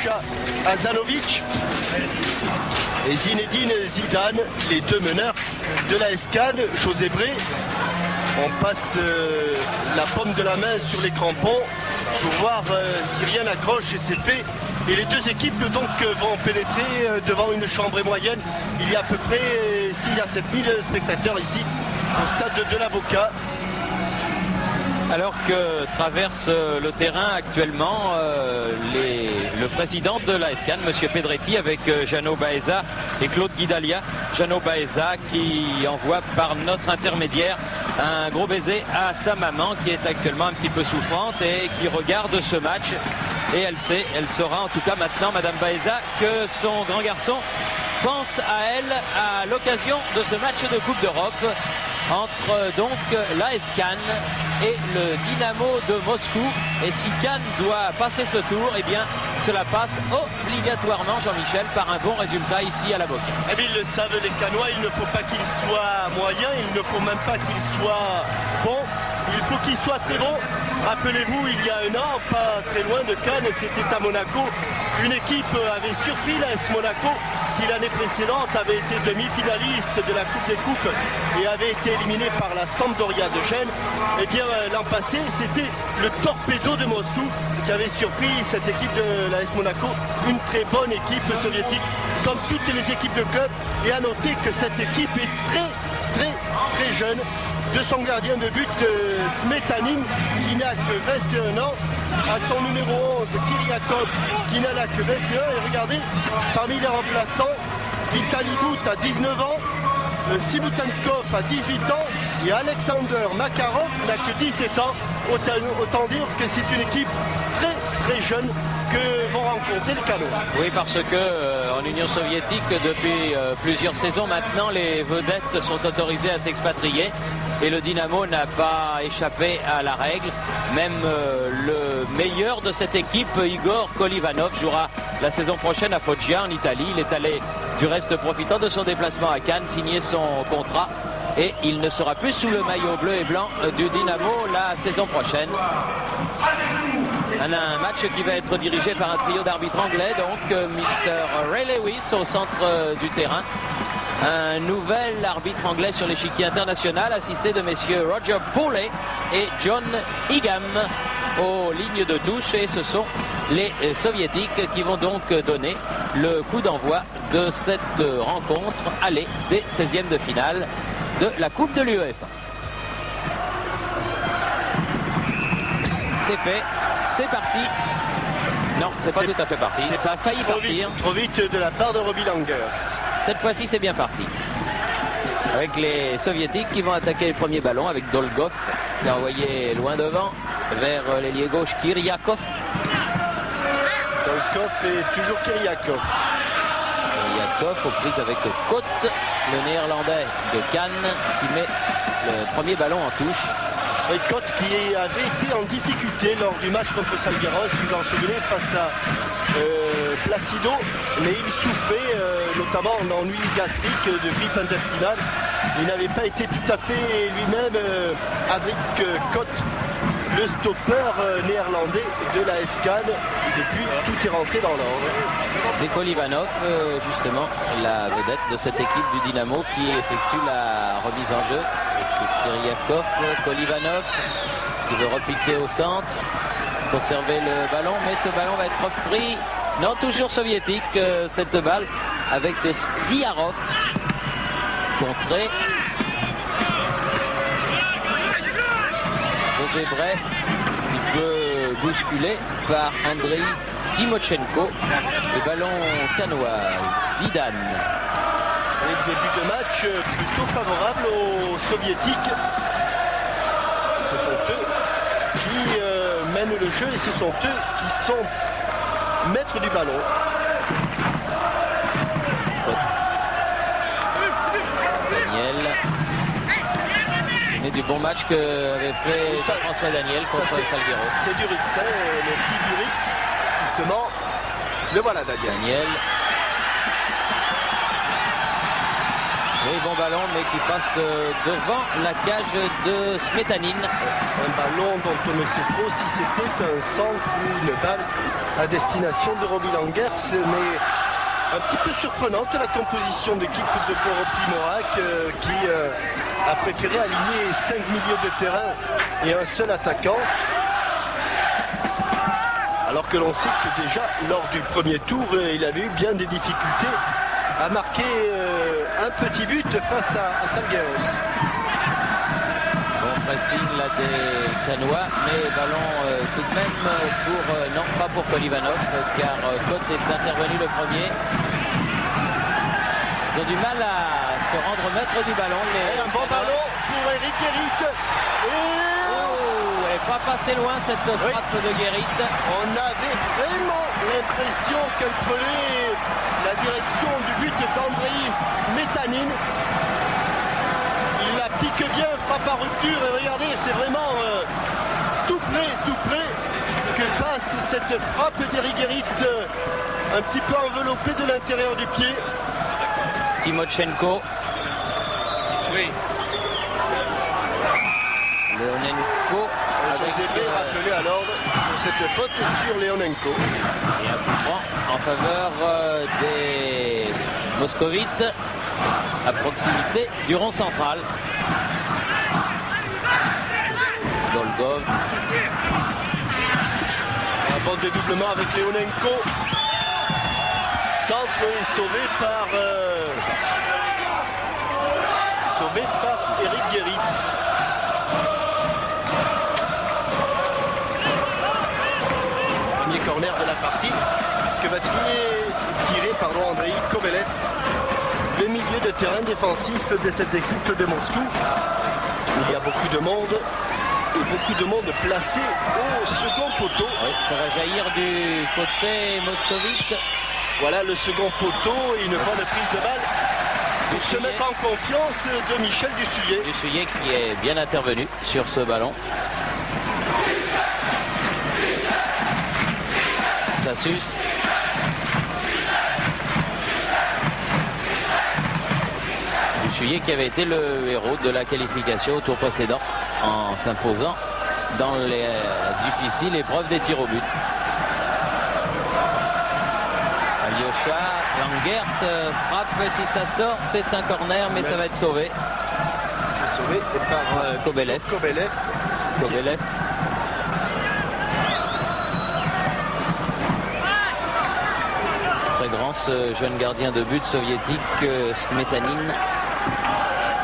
Sacha Hazanovic et Zinedine Zidane, les deux meneurs de la SCAN. José Bré, on passe la paume de la main sur les crampons pour voir si rien n'accroche et c'est fait. Et les deux équipes donc vont pénétrer devant une chambre moyenne. Il y a à peu près 6 à 7 000 spectateurs ici au stade de l'Avocat. Alors que traverse le terrain actuellement le président de la SCAN, M. Pedretti, avec Jeannot Baeza et Claude Guidalia. Jeannot Baeza qui envoie par notre intermédiaire un gros baiser à sa maman qui est actuellement un petit peu souffrante et qui regarde ce match. Et elle saura en tout cas maintenant, Madame Baeza, que son grand garçon pense à elle à l'occasion de ce match de Coupe d'Europe entre donc l'AS Cannes et le Dynamo de Moscou. Et si Cannes doit passer ce tour, eh bien cela passe obligatoirement, Jean-Michel, par un bon résultat ici à l'Avocat. Eh bien, ils le savent, les Cannois, il ne faut pas qu'il soit moyen, il ne faut même pas qu'il soit bon, il faut qu'il soit très bon. Rappelez-vous, il y a un an, pas très loin de Cannes, c'était à Monaco, une équipe avait surpris l'AS Monaco qui l'année précédente avait été demi-finaliste de la Coupe des Coupes et avait été éliminé par la Sampdoria de Gênes. Eh bien l'an passé, c'était le Torpedo de Moscou qui avait surpris cette équipe de l'AS Monaco, une très bonne équipe soviétique comme toutes les équipes de club. Et à noter que cette équipe est très jeune. De son gardien de but, Smetanin, qui n'a que 21 ans, à son numéro 11, Kiriakov, qui n'a que 21 ans. Et regardez, parmi les remplaçants, Vitaly Bout à 19 ans, Sibutankov à 18 ans et Alexander Makarov n'a que 17 ans. Autant dire que c'est une équipe très jeune que vont rencontrer les Cannois. Oui, parce que en Union soviétique, depuis plusieurs saisons maintenant, les vedettes sont autorisées à s'expatrier. Et le Dynamo n'a pas échappé à la règle. Même le meilleur de cette équipe, Igor Kolivanov, jouera la saison prochaine à Foggia en Italie. Il est allé du reste profitant de son déplacement à Cannes, signer son contrat. Et il ne sera plus sous le maillot bleu et blanc du Dynamo la saison prochaine. Un match qui va être dirigé par un trio d'arbitres anglais, donc Mr. Ray Lewis au centre du terrain. Un nouvel arbitre anglais sur l'échiquier international, assisté de messieurs Roger Pooley et John Higham aux lignes de touche. Et ce sont les soviétiques qui vont donc donner le coup d'envoi de cette rencontre aller des 16e de finale de la Coupe de l'UEFA. C'est fait, c'est parti. Non, c'est pas tout à fait parti. Ça a failli partir. Trop vite de la part de Robbie Langers. Cette fois-ci, c'est bien parti. Avec les soviétiques qui vont attaquer le premier ballon avec Dolgov qui a envoyé loin devant vers l'ailier gauche Kiriakov. Dolgov et toujours Kiriakov. Kiriakov aux prises avec Côte, le néerlandais de Cannes qui met le premier ballon en touche. Et Côte qui avait été en difficulté lors du match contre Salgueros, vous en souvenez, face à Placido, mais il souffrait notamment d'ennui gastrique, de grippe intestinale. Il n'avait pas été tout à fait lui-même, Adrik Côte, le stopper néerlandais de la SCAN. Depuis, tout est rentré dans l'ordre. C'est Kolivanov, justement, la vedette de cette équipe du Dynamo qui effectue la remise en jeu. Kiriakov, Kolivanov qui veut repiquer au centre, conserver le ballon, mais ce ballon va être repris. Non, toujours soviétique, cette balle, avec Spiarov contré. José Bray qui peut bousculer par Andrei Timochenko. Le ballon cannois, Zidane. Et le début de match plutôt favorable aux soviétiques. Ce sont eux qui mènent le jeu et ce sont eux qui sont maîtres du ballon. Daniel. Mais du bon match qu'avait fait François Daniel contre Salgueros. C'est Durix, hein, le petit Durix, justement. Le voilà, Daniel. Et Oui, bon ballon, mais qui passe devant la cage de Smetanine. Un ballon dont on ne sait trop si c'était un centre ou une balle à destination de Roby Langers, mais un petit peu surprenante la composition d'équipe de Poro-Primorac qui a préféré aligner 5 milieux de terrain et un seul attaquant. Alors que l'on sait que déjà lors du premier tour, il avait eu bien des difficultés à marquer un petit but face à Salgueiros. Bon pressing là des Canois, mais ballon tout de même pour, non pas pour Kolivanov, car Côte est intervenu le premier. Ils ont du mal à se rendre maître du ballon. Un bon ballon pour Eric Guérit. Elle n'est pas passée loin cette frappe de Guérit. On avait vraiment l'impression qu'elle prenait la direction du but d'Andrei Smetanine. Il la pique bien, frappe à rupture, et regardez, c'est vraiment tout près que passe cette frappe d'Eric Guérit, un petit peu enveloppée de l'intérieur du pied. Timochenko. Oui. Leonenko. José Bré rappelé à l'ordre pour cette faute sur Leonenko. Et un coup franc en faveur des Moscovites à proximité du rond central. Dolgov. Un bon dédoublement avec Leonenko. Centre est sauvé par Eric Guérit. Premier corner de la partie que va tirer Andrei Kovalev, le milieu de terrain défensif de cette équipe de Moscou. Il y a beaucoup de monde et beaucoup de monde placé au second poteau. Oui, ça va jaillir du côté moscovite. Voilà le second poteau et une bonne prise de balle pour se mettre en confiance de Michel Dussuyer. Dussuyer qui est bien intervenu sur ce ballon. Ça suce. Dussuyer qui avait été le héros de la qualification au tour précédent en s'imposant dans les difficiles épreuves des tirs au but. Alyosha Langers frappe, si ça sort c'est un corner mais ça va être sauvé. C'est sauvé par Kobelev. Très grand ce jeune gardien de but soviétique, Smetanine.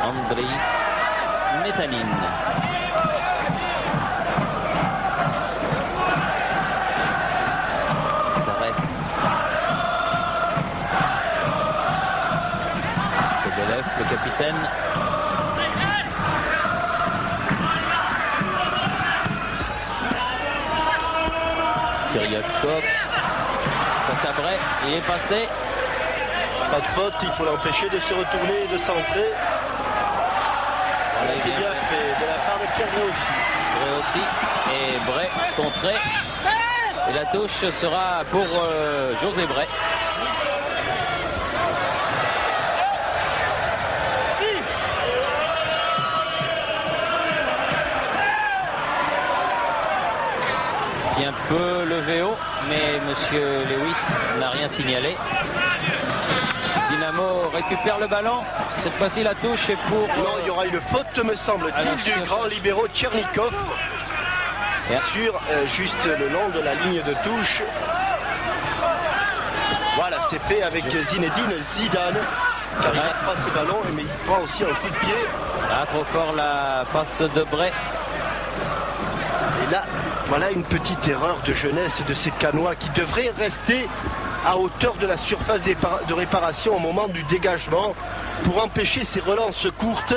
Andrei Smetanine. Zarev. Kobelev, le capitaine. Kiryakov. Face à Bray, il est passé. Pas de faute, il faut l'empêcher de se retourner et de centrer. Voilà, bien fait de la part de Pierre Bray aussi. Et Bray contré. Et la touche sera pour José Bray. Qui un peu levé haut, mais monsieur Lewis n'a rien signalé. Dynamo récupère le ballon. Cette fois-ci la touche est pour... Non, il y aura une faute, me semble-t-il, du grand libéro Tchernikov. Sur juste le long de la ligne de touche. Voilà, c'est fait avec Zinedine Zidane. Car il n'a pas ce ballon, mais il prend aussi un coup de pied. Ah, trop fort la passe de Bray. Et là, voilà une petite erreur de jeunesse de ces Canois qui devraient rester à hauteur de la surface de réparation au moment du dégagement pour empêcher ces relances courtes.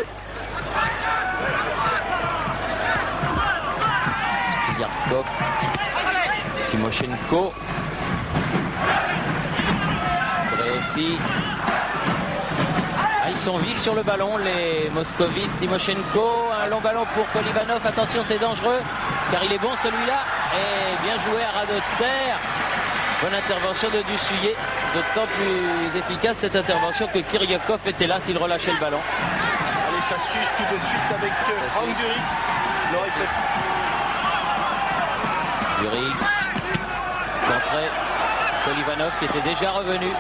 Yarkov, Timochenko, Bray aussi. Ah, ils sont vifs sur le ballon, les Moscovites. Timochenko, un long ballon pour Kolivanov. Attention, c'est dangereux, car il est bon celui-là. Et bien joué à ras de terre Bonne intervention de Dussuyer, d'autant plus efficace cette intervention que Kiriakov était là s'il relâchait le ballon. Allez, ça suce tout de suite avec Franck Durix. Durix, d'entrée, Kolivanov qui était déjà revenu.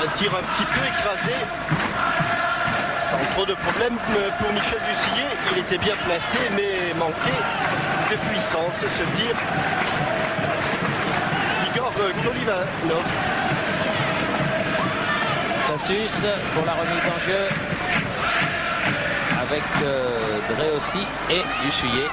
Un tir un petit peu écrasé. Sans trop de problèmes pour Michel Dussuyer. Il était bien placé, mais manquait de puissance, ce tir. Igor Kolivanov. Ça suce pour la remise en jeu avec Drey aussi et Dussuyer.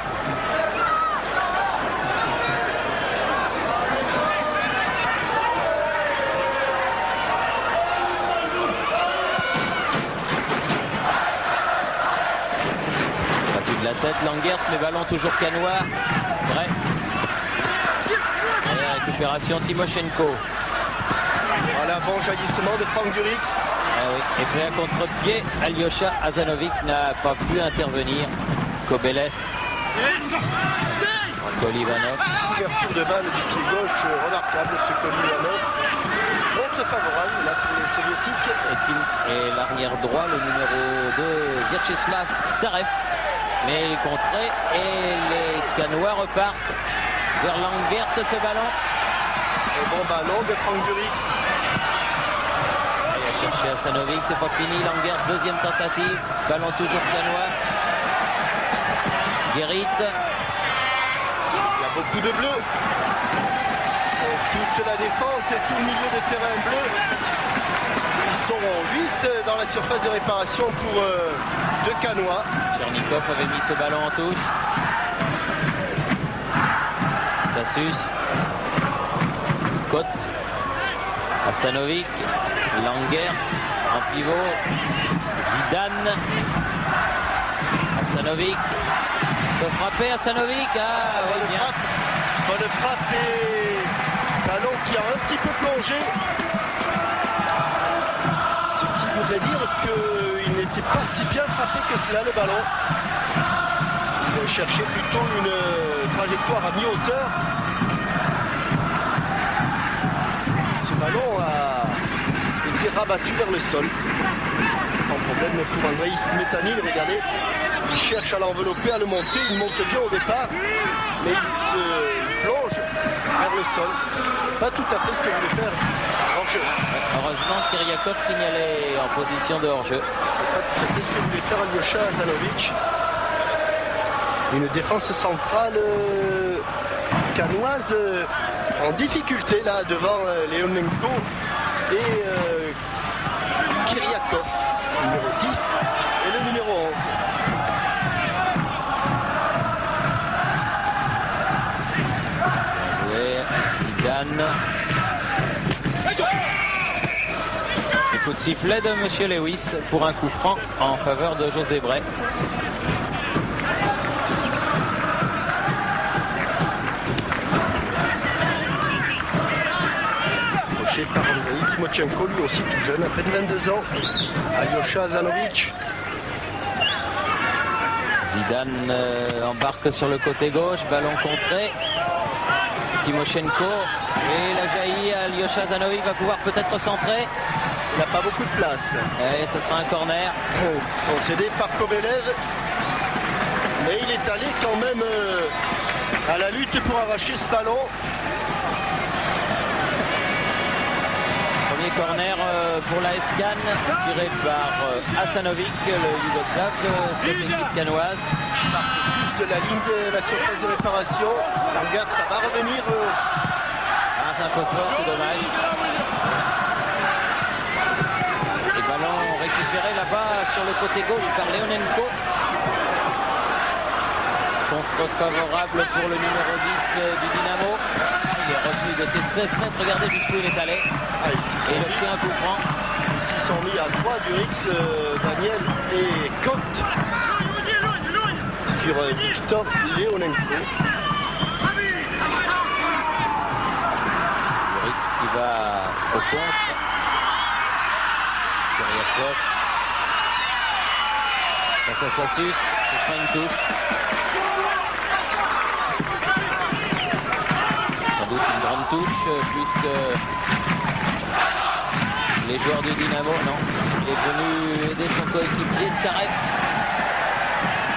La tête, Langers, mais ballon toujours canois. Vrai. Et récupération Timoshenko. Voilà, bon jaillissement de Franck Durix. Ah oui. Et puis à contre-pied, Alyosha Hazanovic n'a pas pu intervenir. Kobelev. Kolivanov. Ouverture de balle du pied gauche remarquable, ce Kolivanov. Contre favorable là pour les soviétiques. Et l'arrière droit, le numéro 2, Vyacheslav Zarev. Mais il est contré et les Canois repartent vers Langers ce ballon. Et bon ballon de Franck Durix. Il va chercher Hazanovic, c'est pas fini. Langers, deuxième tentative. Ballon toujours Canois. Guérit. Il y a beaucoup de bleus. Toute la défense et tout le milieu de terrain bleu. Ils sont 8 dans la surface de réparation pour deux Canois. Tchernikov avait mis ce ballon en touche. Ça suce. Côte. Hazanovic. Langers en pivot. Zidane. Hazanovic. Peut frapper Hazanovic. Ah, bonne bien. Bonne frappe et ballon qui a un petit peu plongé. Ce qui voudrait dire qu'il n'était pas si bien frappé que cela, le ballon. Il cherchait plutôt une trajectoire à mi-hauteur. Ce ballon a été rabattu vers le sol. Sans problème pour Andrei Smetanil. Regardez, il cherche à l'envelopper, à le monter. Il monte bien au départ, mais il se plonge vers le sol. Pas tout à fait ce que voulait faire hors-jeu. Heureusement, Kiriakov signalait en position de hors-jeu. C'est pas tout à fait ce que voulait faire Alyosha Hazanovic. Une défense centrale canoise en difficulté là devant Leonenko et Kiriakov, numéro 10 et le numéro 11. Zidane. Et coup de sifflet de M. Lewis pour un coup franc en faveur de José Brey. Fauché par Andrei Timoshenko, lui aussi tout jeune, à peine 22 ans. Alyosha Hazanovic. Zidane embarque sur le côté gauche, ballon contré. Timoshenko et la jaillit, Alyosha Hazanovic va pouvoir peut-être centrer. Il n'a pas beaucoup de place. Et ce sera un corner. Concédé par Kobelev. Mais il est allé quand même à la lutte pour arracher ce ballon. Premier corner pour la SCAN, tiré par Hazanovic, le Yougoslave de cette équipe canoise. De la ligne de la surface de réparation. Langers, ça va revenir. C'est un peu fort, c'est dommage. Et ballon récupéré là-bas sur le côté gauche par Leonenko. Contre favorable pour le numéro 10 du Dynamo. Il est revenu de ses 16 mètres. Regardez jusqu'où il est allé. Et il a pris un coup franc. Ils s'y sont mis à 3, Durix, Daniel et Côte. Sur Victor Leonenko. Durix qui va au contre. Kiriakov. Face à Sassus, ce sera une touche. Sans doute une grande touche puisque les joueurs du Dynamo, non, il est venu aider son coéquipier de Tsarek.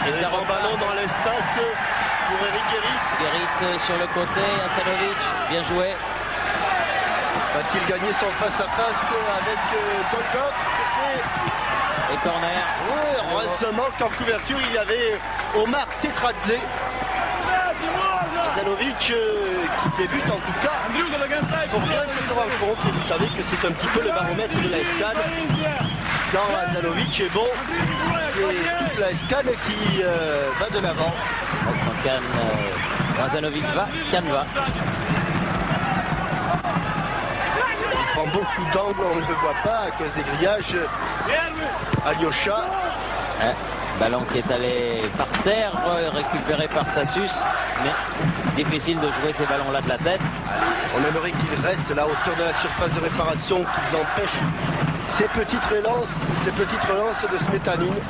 Et ça ballon dans l'espace pour Eric Guérit. Guérit sur le côté, Hasanovic, bien joué. Va-t-il gagner son face-à-face avec Dolgov? Et corner. Oui, heureusement qu'en couverture, il y avait Omar Tetradze. Hasanovic qui débute en tout cas pour bien cette rencontre. Et vous savez que c'est un petit peu le baromètre de la SCAN. Quand Hasanovic est bon, c'est toute la SCAN qui va de l'avant. Quand Hasanovic va, Cannes va. Il prend beaucoup d'angles, on ne le voit pas à cause des grillages. Alyosha. Ballon qui est allé par terre, récupéré par Sassus, mais difficile de jouer ces ballons-là de la tête. On aimerait qu'ils restent là, à hauteur de la surface de réparation, qu'ils empêchent ces petites relances de Smetanine.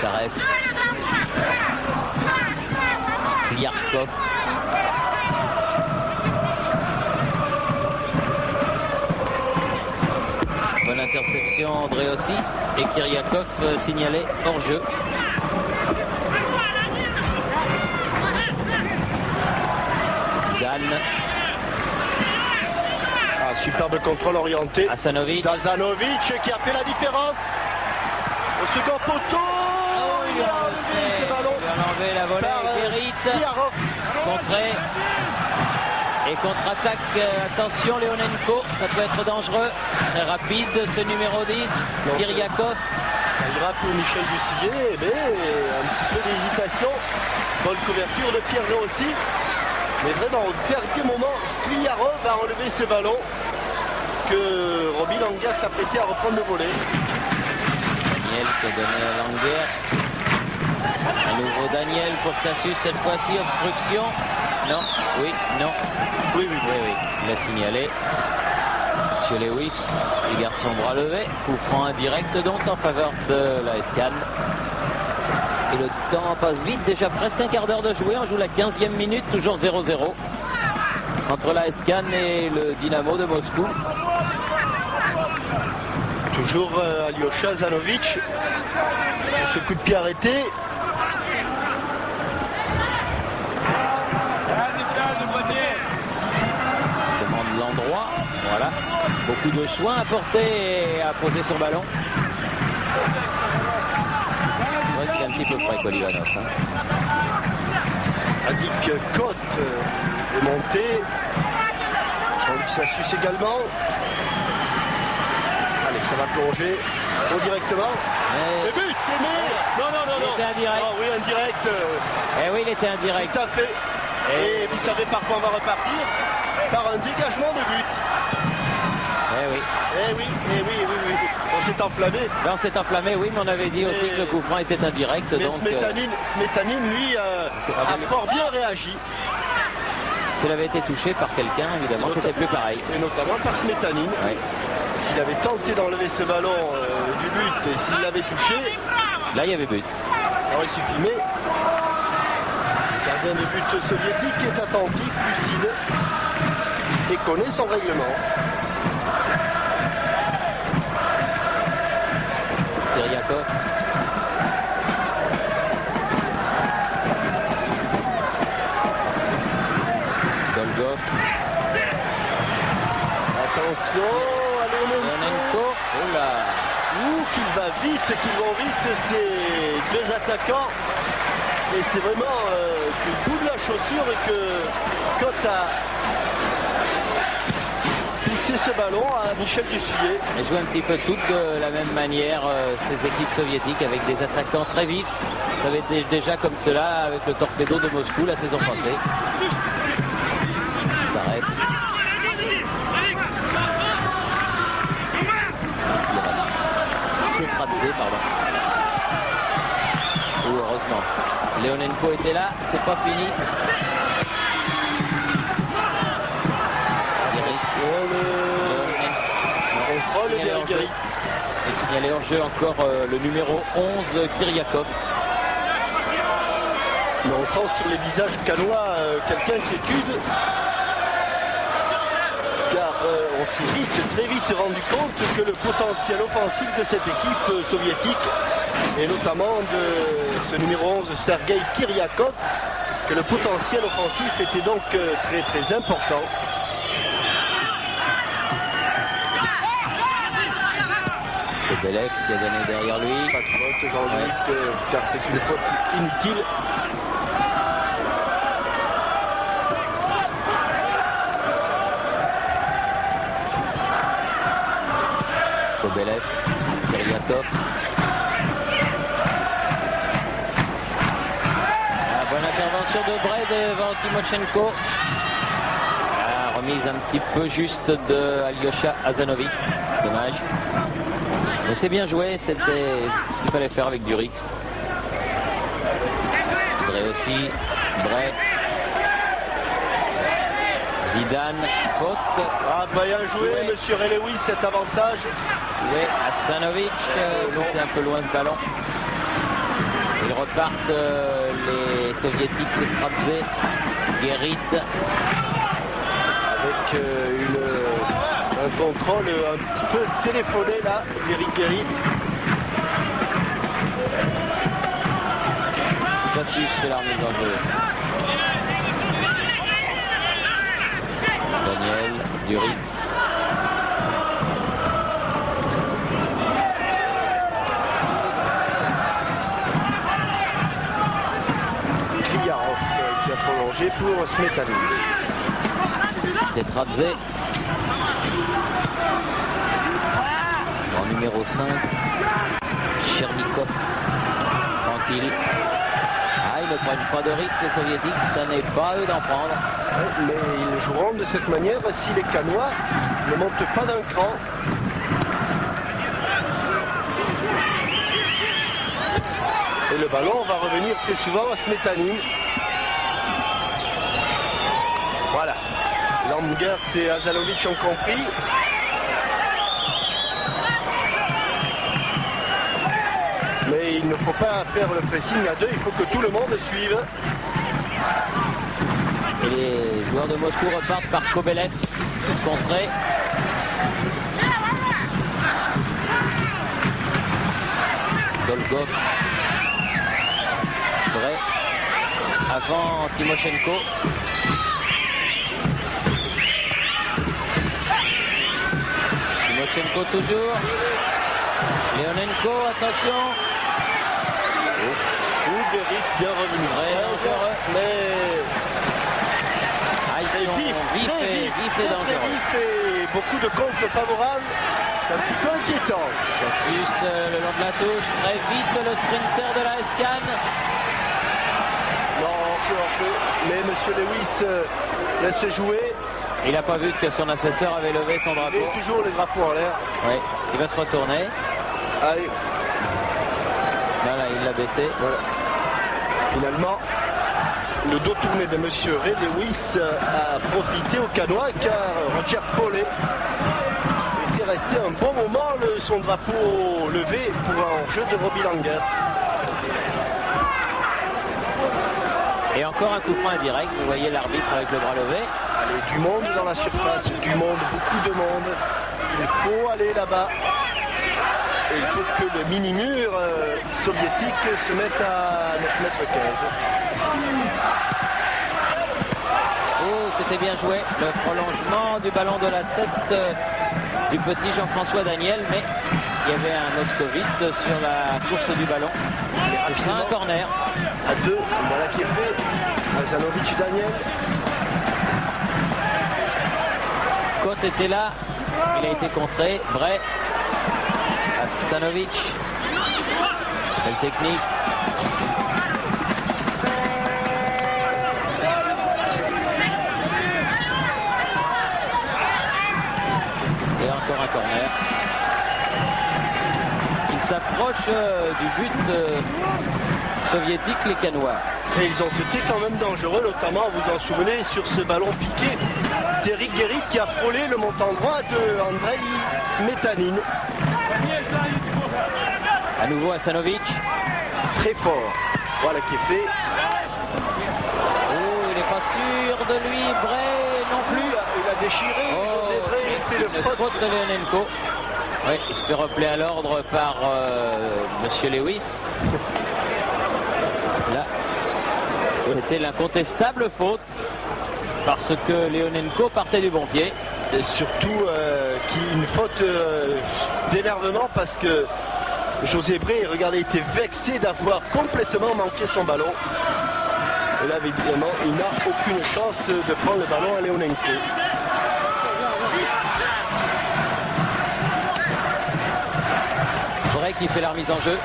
Sarev. Skliarkov. Bonne interception, André aussi. Et Kiriakov signalé hors jeu. Zidane. Superbe contrôle orienté. Hasanovic. Hasanovic qui a fait la différence. Au second poteau. Il a enlevé ce ballon. Il a enlevé la volée. Guérit. Contré. Et contre-attaque, attention Leonenko, ça peut être dangereux. Très rapide ce numéro 10, Kiriakov. Ça ira pour Michel Ducillet, mais un petit peu d'hésitation. Bonne couverture de Pierre aussi. Mais vraiment au dernier moment, Skliarov a enlevé ce ballon que Robin Langers s'apprêtait à reprendre le volet. Daniel qui a donné à Langers. À nouveau Daniel pour Sassus, cette fois-ci obstruction. Non, oui, non. Oui, il a signalé. Monsieur Lewis, il garde son bras levé. Coup franc indirect donc en faveur de la SCAN. Et le temps passe vite, déjà presque un quart d'heure de jouer. On joue la 15e minute, toujours 0-0. Entre la SCAN et le Dynamo de Moscou. Toujours Alyosha Hasanovic. Ce coup de pied arrêté. L'endroit, voilà, beaucoup de soins apportés et à poser son ballon. C'est vrai qu'il est un petit peu frais, Kolivanov. Adik Côte est monté. Jean-Luc Sassus également. Allez, ça va plonger directement. Le but, mais... Non. Il était indirect. Ah oui, indirect. Eh oui, il était indirect. Tout à fait. Et vous savez par quoi on va repartir? Par un dégagement de but. Eh oui. On s'est enflammé. On s'est enflammé, oui, mais on avait dit aussi que le coup franc était indirect. Mais donc, Smetanine, lui, a fort bien réagi. S'il avait été touché par quelqu'un, évidemment, c'était plus pareil. Et notamment par Smetanine. Oui. S'il avait tenté d'enlever ce ballon du but et s'il l'avait touché, là il y avait but. Ça aurait suffi, mais le gardien de but soviétique est attentif, lucide et connaît son règlement. Syriakov. Dolgov. Attention, Leonenko. Oh là. Qu'ils vont vite ces deux attaquants. Et c'est vraiment du bout de la chaussure que Côte a poussé ce ballon à Michel Ducillet. Elles jouent un petit peu toutes de la même manière, ces équipes soviétiques, avec des attaquants très vifs. Ça avait été déjà comme cela avec le Torpedo de Moscou la saison passée. Ça s'arrête. Pardon. Oh, heureusement. Leonenko était là, c'est pas fini. signalé hors jeu encore le numéro 11, Kiriakov. Mais on sent sur les visages canois quelques inquiétudes. Car on s'est très vite rendu compte que le potentiel offensif de cette équipe soviétique, et notamment de ce numéro 11, Sergei Kiriakov, que le potentiel offensif était donc très très important. C'est Belev qui a donné derrière lui. Pas de faute, Jean-Luc, car c'est une faute inutile. Belev, Kiriakov. Bonne intervention de Bray devant Timoshenko. Remise un petit peu juste de Alyosha Hazanovic. Dommage. Mais c'est bien joué, c'était ce qu'il fallait faire avec Durix. Bray aussi. Bray. Zidane, faute. Ah, bien joué, monsieur Relewis, cet avantage. Oui, Hazanovic, c'est un peu loin ce ballon. Ils repartent les soviétiques, Kradze, Guérit. Avec un contrôle un petit peu téléphoné là, Guérit. Sassus fait la remise en jeu. Daniel, Durix. Skriarov qui a prolongé pour Smetanine. Tetradze. En numéro 5. Chernikov. Tranquille. Ah, ils ne prennent pas de risque les soviétiques, ça n'est pas eux d'en prendre. Ouais, mais ils joueront de cette manière si les Canois ne montent pas d'un cran. Et le ballon va revenir très souvent à Smetanine. Voilà. Lamgers et Hazanovic ont compris. Mais il ne faut pas faire le pressing à deux, il faut que tout le monde suive. Et les joueurs de Moscou repartent par Kobelev, touche contrée. Dolgov. Bray. Avant Timoshenko. Timoshenko toujours. Leonenko, attention. Guérit bien revenu. Mais ils sont vifs et dangereux. Et beaucoup de contres favorables. C'est un petit peu inquiétant. Sassus le long de la touche. Très vite le sprinter de la SCAN. Non, hors-jeu. Mais monsieur Lewis laisse jouer. Il n'a pas vu que son assesseur avait levé son drapeau. Il est toujours les drapeaux en l'air. Oui, il va se retourner. Allez. Voilà, il l'a baissé. Voilà. Finalement, le dos tourné de monsieur Ray Lewis a profité au Canois car Roger Paulet était resté un bon moment son drapeau levé pour un jeu de Robbie Langers. Et encore un coup franc indirect. Vous voyez l'arbitre avec le bras levé. Allez, du monde dans la surface, du monde, beaucoup de monde. Il faut aller là-bas. Et il faut que le mini-mur soviétique se mette à 9,15 m. Oh, c'était bien joué. Le prolongement du ballon de la tête du petit Jean-François Daniel, mais il y avait un moscovite sur la course du ballon. Ce sera un corner. À 2, voilà qui est fait. Hazanovic Daniel. Côte était là. Il a été contré. Bray. Hazanovic. Belle technique. Et encore un corner. Ils s'approchent du but soviétique, les Canois. Et ils ont été quand même dangereux, notamment, vous vous en souvenez, sur ce ballon piqué d'Eric Guérit qui a frôlé le montant droit de Andrei Smetanin. À nouveau Hasanovic. Très fort. Voilà qui est fait. Oh, il n'est pas sûr de lui. Bray non plus. Il a déchiré. José Bray, il fait le faute de Leonenko. Oui, il se fait rappeler à l'ordre par Monsieur Lewis. Là, c'était l'incontestable faute parce que Leonenko partait du bon pied. Et surtout une faute d'énervement parce que José Bray, regardez, était vexé d'avoir complètement manqué son ballon. Et là, évidemment, il n'a aucune chance de prendre le ballon à Leonenko. Bray qui fait la remise en jeu.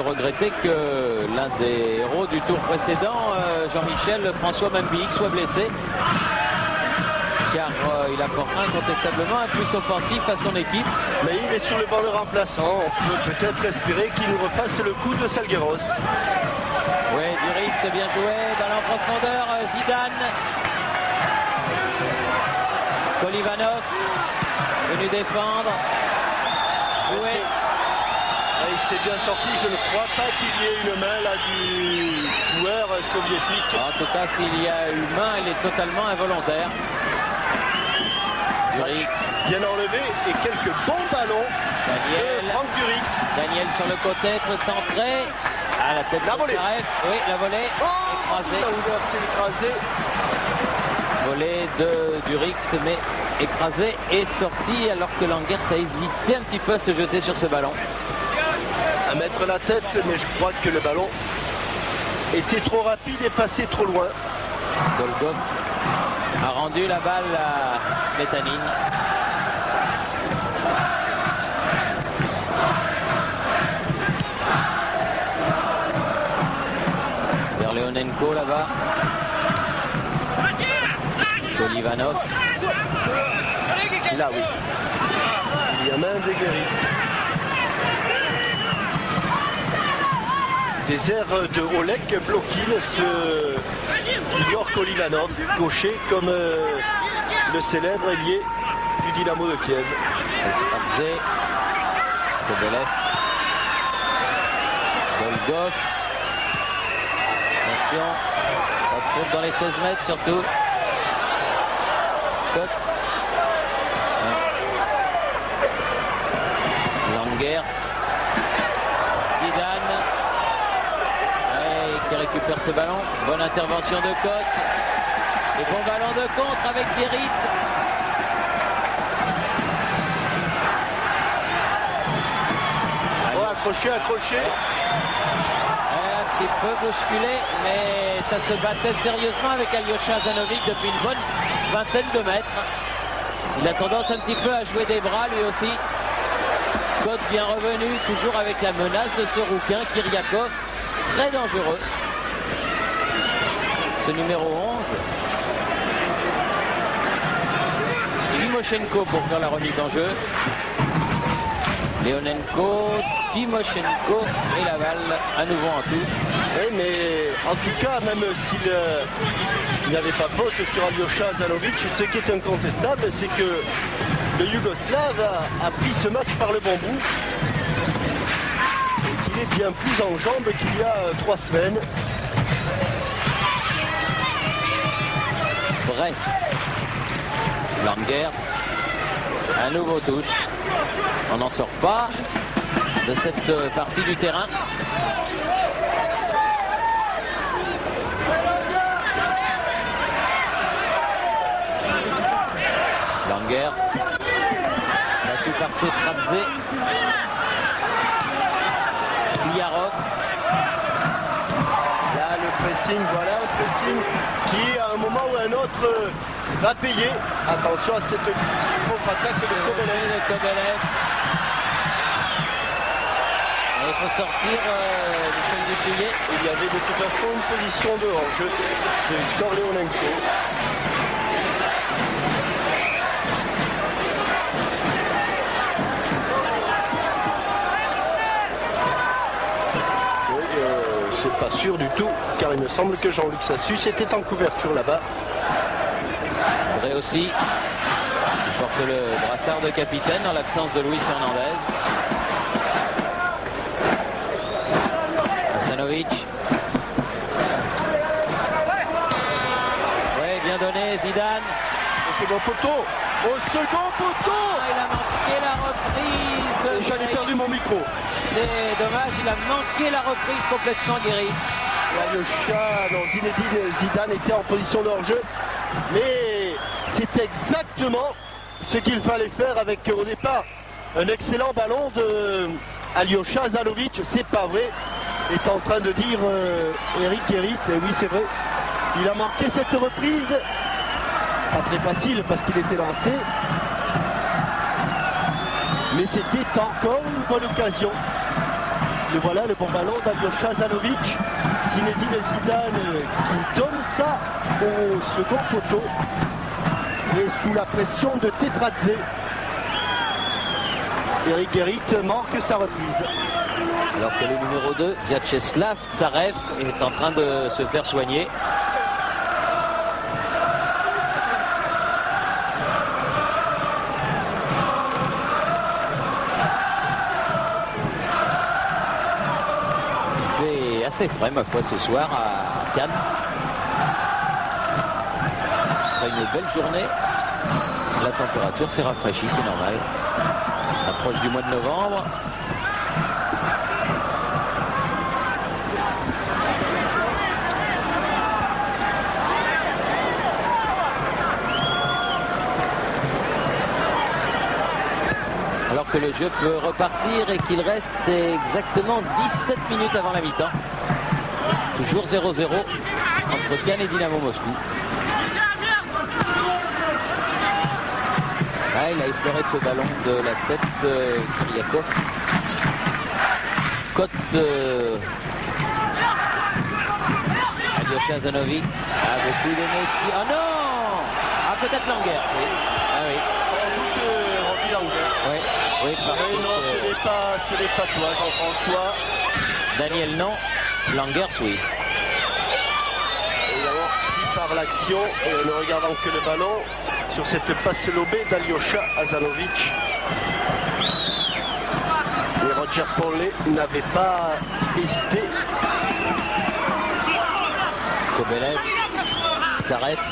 Regretter que l'un des héros du tour précédent, Jean-Michel François Mambic, soit blessé car il apporte incontestablement un plus offensif à son équipe. Mais il est sur le banc de remplaçant, on peut peut-être espérer qu'il nous refasse le coup de Salgueros. Oui, Duric, c'est bien joué, balle en profondeur, Zidane. Kolivanov venu défendre, joué. Il s'est bien sorti, je ne crois pas qu'il y ait une main là du joueur soviétique. En tout cas, s'il y a une main, elle est totalement involontaire. Duric. Bien enlevé et quelques bons ballons Daniel. de Franck Duric. Daniel sur le côté, très centré. À la tête la de volée. Karev. Oui, la volée. Écrasée. Langer s'est écrasé. Volée de Duric, mais écrasé et sorti alors que Langers a hésité un petit peu à se jeter sur ce ballon. À mettre la tête, mais je crois que le ballon était trop rapide et passé trop loin. Golgov a rendu la balle à Smetanin. Vers Leonenko là-bas. Kolivanov. Là oui. Il y a main de Guérit. Des airs de Oleg Blokin, ce Igor Kolivanov, gaucher comme le célèbre ailier du Dynamo de Kiev. Kobelev. Golgov. Attention. Pas de faute dans les 16 mètres surtout. Coq. Langers. Zidane. Qui récupère ce ballon. Bonne intervention de Koch. Et bon ballon de contre avec Guérit. Oh, accroché. Un petit peu bousculé, mais ça se battait sérieusement avec Alyosha Hasanovic depuis une bonne vingtaine de mètres. Il a tendance un petit peu à jouer des bras lui aussi. Koch bien revenu, toujours avec la menace de ce rouquin, Kiriakov. Très dangereux. Ce numéro 11. Timoshenko pour faire la remise en jeu. Leonenko, Timoshenko et la balle à nouveau en touche. Oui, mais en tout cas, même s'il n'y avait pas faute sur Alyosha Hasanovic, ce qui est incontestable, c'est que le Yougoslave a pris ce match par le bon bout. Il est bien plus en jambes qu'il y a 3 semaines. Bray. Langers. Un nouveau touche. On n'en sort pas de cette partie du terrain. Langers. Battu par Petradze. Spliarov. Là, le pressing, voilà un pressing qui, à un moment ou à un autre, va payer. Attention à cette contre-attaque de Kobelev. Il faut sortir Michel Dupuyer. Il y avait de toute façon une position de hors-jeu de Igor Leonenko. C'est pas sûr du tout, car il me semble que Jean-Luc Sassus était en couverture là-bas. André aussi, qui porte le brassard de capitaine en l'absence de Luis Fernandez. Hasanovic. Ouais, bien donné, Zidane. Au second poteau. Au second poteau. Il a manqué la reprise. J'avais perdu mon micro. C'est dommage, il a manqué la reprise complètement, Guéry. Zinedine Zidane était en position de hors-jeu. Mais c'est exactement ce qu'il fallait faire avec au départ un excellent ballon de Alyosha Hasanovic. C'est pas vrai, est en train de dire Eric Guérit. Et oui, c'est vrai. Il a marqué cette reprise. Pas très facile parce qu'il était lancé. Mais c'était encore une bonne occasion. Et voilà le bon ballon d'Alyosha Hasanovic. Zinedine Zidane qui donne ça au second poteau. Et sous la pression de Tetradze. Eric Guérit manque sa reprise. Alors que le numéro 2, Vyacheslav Tsarev, est en train de se faire soigner. Assez frais ma foi ce soir à Cannes. Après une belle journée, la température s'est rafraîchie, c'est normal. On approche du mois de novembre. Alors que le jeu peut repartir et qu'il reste exactement 17 minutes avant la mi-temps. Toujours 0-0 entre Cannes et Dynamo Moscou. Ah, il a effleuré ce ballon de la tête de Kryakov. Côte de Alyosha Hasanovic. Ah, beaucoup de métiers. Ah non. Ah, peut-être Langer. Oui. Ah oui. Oui, oui, non, ce n'est pas toi, Jean-François. Daniel, non. Langers, oui. Évidemment, pris par l'action, et ne regardant que le ballon, sur cette passe lobée d'Alyosha Hasanovic. Et Roger Conley n'avait pas hésité. Kobelev s'arrête.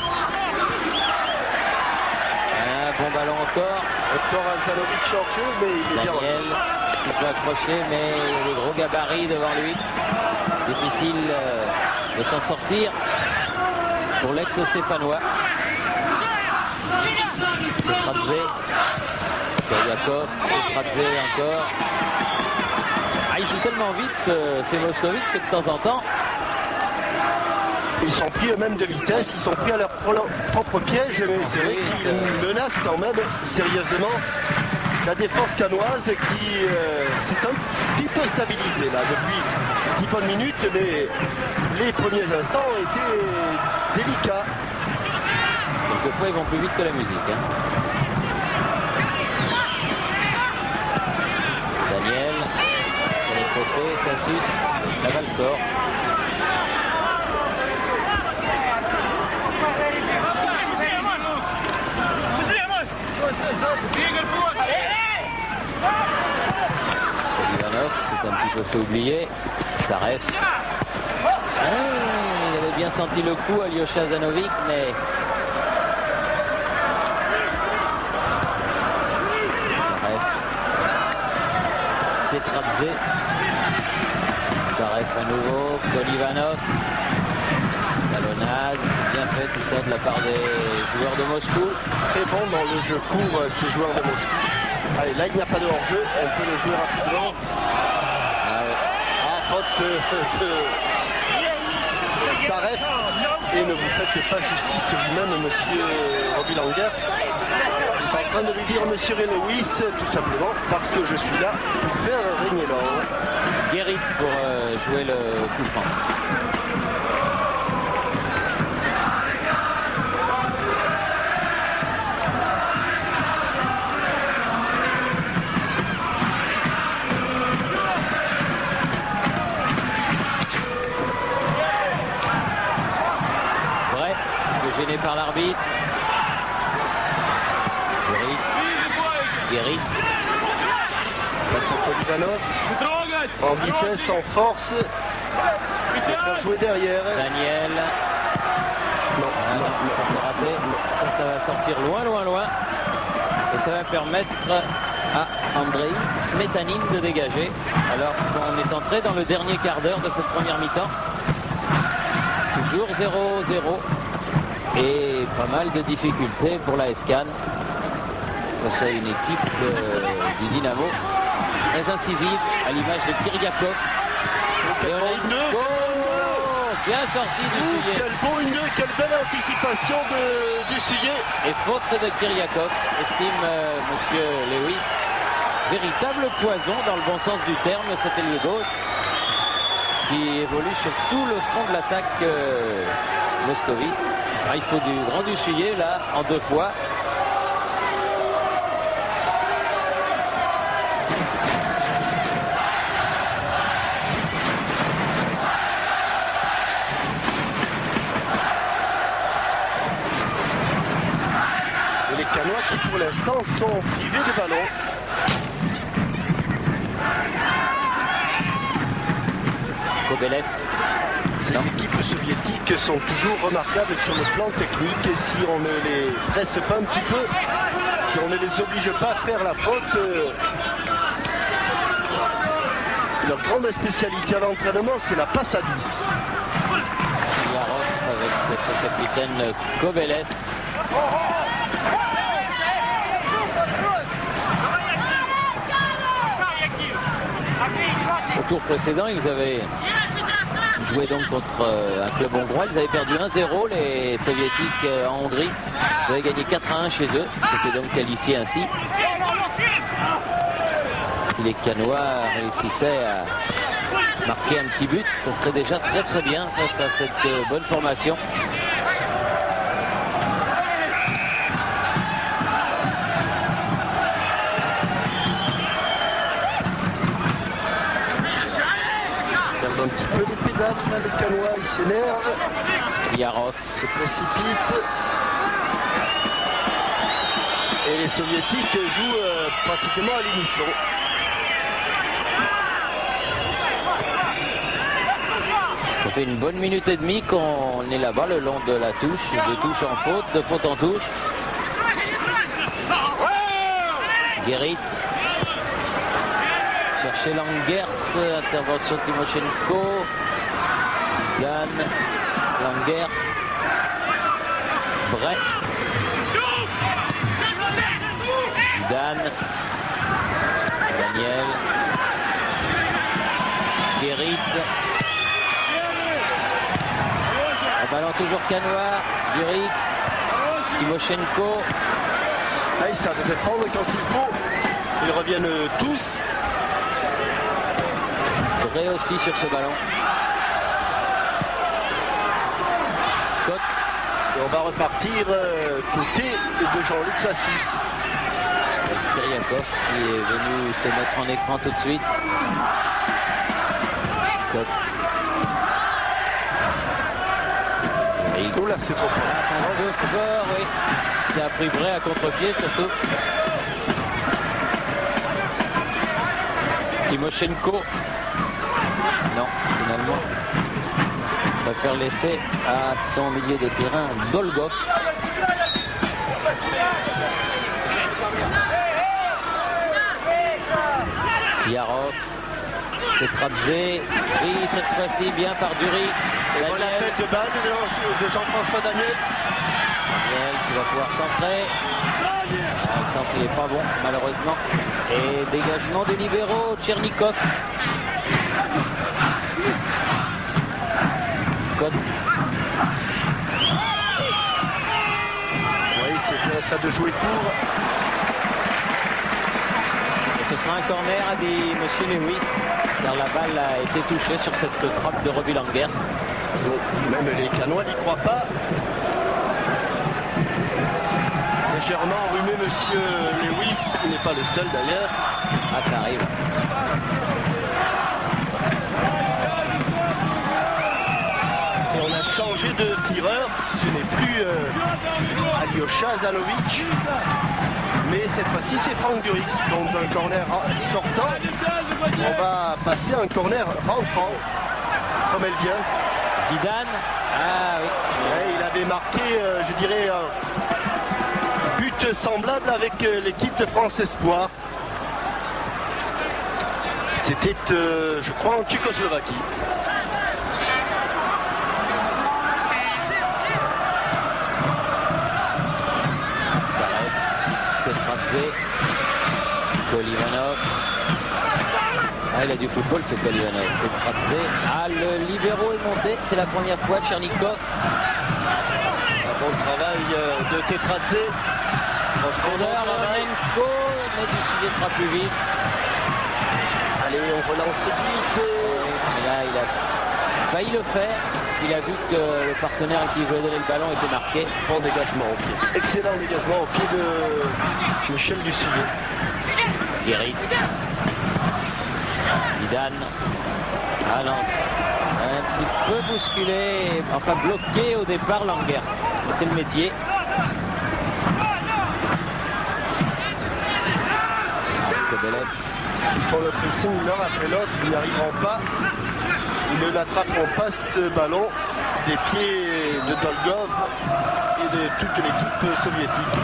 Un bon ballon encore. Encore Hasanovic hors jeu, mais il est bien. Daniel qui peut accrocher, mais il y a des gros gabarits devant lui. Difficile de s'en sortir pour l'ex-stéphanois. Tetradze, Kryakov, Tetradze encore. Ah, il joue tellement vite, c'est Moscovic, que de temps en temps. Ils sont pris eux-mêmes de vitesse, ils sont pris à leur propre piège, mais c'est vrai qu'ils menacent quand même sérieusement la défense cannoise qui s'est un petit peu stabilisée là depuis 10 bonnes minutes, mais les premiers instants ont été délicats. Quelquefois ils vont plus vite que la musique. Hein. Daniel, sur les côtés, Sassus, la balle sort. Ivanov, c'est un petit peu fait oublier. Tsarev. Il avait bien senti le coup à Alyosha Hasanovic, mais Tsarev. Tetradze. Tsarev à nouveau. Ivanov. Talonnade. Bien fait tout ça de la part des joueurs de Moscou. Très bon dans le jeu court, ces joueurs de Moscou. Allez, là il n'y a pas de hors-jeu, on peut le jouer rapidement. Faute de Tsarev. Et ne vous faites pas justice vous-même, monsieur Robbie Langers. Je suis en train de lui dire monsieur Lewis, tout simplement, parce que je suis là pour faire régner l'ordre. Guérit pour jouer le coup franc. Bolivanov. En vitesse, en force. Il va faire jouer derrière. Daniel. Non, non, Ça s'est raté. Ça va sortir loin. Et ça va permettre à Andrei Smetanin de dégager. Alors qu'on est entré dans le dernier quart d'heure de cette première mi-temps. Toujours 0-0. Et pas mal de difficultés pour la SCAN. C'est une équipe du Dynamo très incisive, à l'image de Kiriakov. Bien sorti du Suyer. Quel beau 1-2, quelle belle anticipation du Suyer. Et faute de Kiriakov, estime monsieur Lewis. Véritable poison dans le bon sens du terme, cet ailier gauche qui évolue sur tout le front de l'attaque moscovite. Il faut du grand du Suyer là, en 2 fois. Qui pour l'instant sont privés de ballon. Kobelev. Ces équipes soviétiques sont toujours remarquables sur le plan technique et si on ne les presse pas un petit peu, si on ne les oblige pas à faire la faute, leur grande spécialité à l'entraînement c'est la passe à 10. Yarov avec son capitaine Kobelev. Au tour précédent, ils avaient joué donc contre un club hongrois. Ils avaient perdu 1-0, les soviétiques en Hongrie. Ils avaient gagné 4-1 chez eux. C'était donc qualifié ainsi. Si les Canois réussissaient à marquer un petit but, ça serait déjà très bien face à cette bonne formation. Un petit peu les pédales, là, les Canois, ils s'énervent. Yarov se précipite. Et les Soviétiques jouent pratiquement à l'unisson. Ça fait une bonne minute et demie qu'on est là-bas le long de la touche, de touche en faute, de faute en touche. Guérit. Chercher Langers, intervention Timoshenko. Dan, Langers. Bray. Dan. Daniel. Guérit. Un ballon toujours canois. Durix. Timoshenko. Ah, ils savent défendre quand il faut. Ils reviennent tous. Bray aussi sur ce ballon. Cote. Et on va repartir côté de Jean-Luc Sassus. Kiriakov qui est venu se mettre en écran tout de suite. Cote. Oh là, c'est trop fort. Un peu fort, oui. Qui a pris Bray à contre-pied surtout. Timoshenko. Non, finalement. On va faire l'essai à son milieu de terrain, Dolgov. Yarov. Tetradze. Pris cette fois-ci bien par Durix. On appel de balle de Jean-François Daniel. Daniel qui va pouvoir centrer. Le centre il n'est pas bon malheureusement. Et dégagement des libéraux, Tchernikov. Cote. Oui, c'est bien ça de jouer court. Et ce sera un corner, a dit monsieur Lewis, car la balle a été touchée sur cette frappe de Robbie Langers. Même les Canois n'y croient pas. Légèrement enrhumé monsieur Lewis, qui n'est pas le seul d'ailleurs. Ah, ça arrive. Et on a changé de tireur. Ce n'est plus Alyosha Zanovic. Mais cette fois-ci c'est Franck Durix. Donc un corner sortant. On va passer un corner rentrant, comme elle vient. Zidane. Ah oui. Ouais, il avait marqué, je dirais, un but semblable avec l'équipe de France Espoir. C'était, je crois, en Tchécoslovaquie. Kolivanov. Ah, il a du football ce Kolivanov. Ah, le libéro est monté. C'est la première fois. Tchernikov. Un bon travail de Tetradze. Leonenko, mais du sujet sera plus vite. Allez, on relance vite. Et là, il a failli le faire. Il a vu que le partenaire à qui il voulait donner le ballon était marqué. Bon dégagement au pied. Excellent dégagement au pied de Michel Dussuyer. Guéry. Zidane. Ah non. Un petit peu bousculé, enfin bloqué au départ Langers. C'est le métier. Kobelev. Ils font le pressing l'un après l'autre, ils n'y arriveront pas. Ils ne l'attraperont pas ce ballon des pieds de Dolgov et de toute l'équipe soviétique.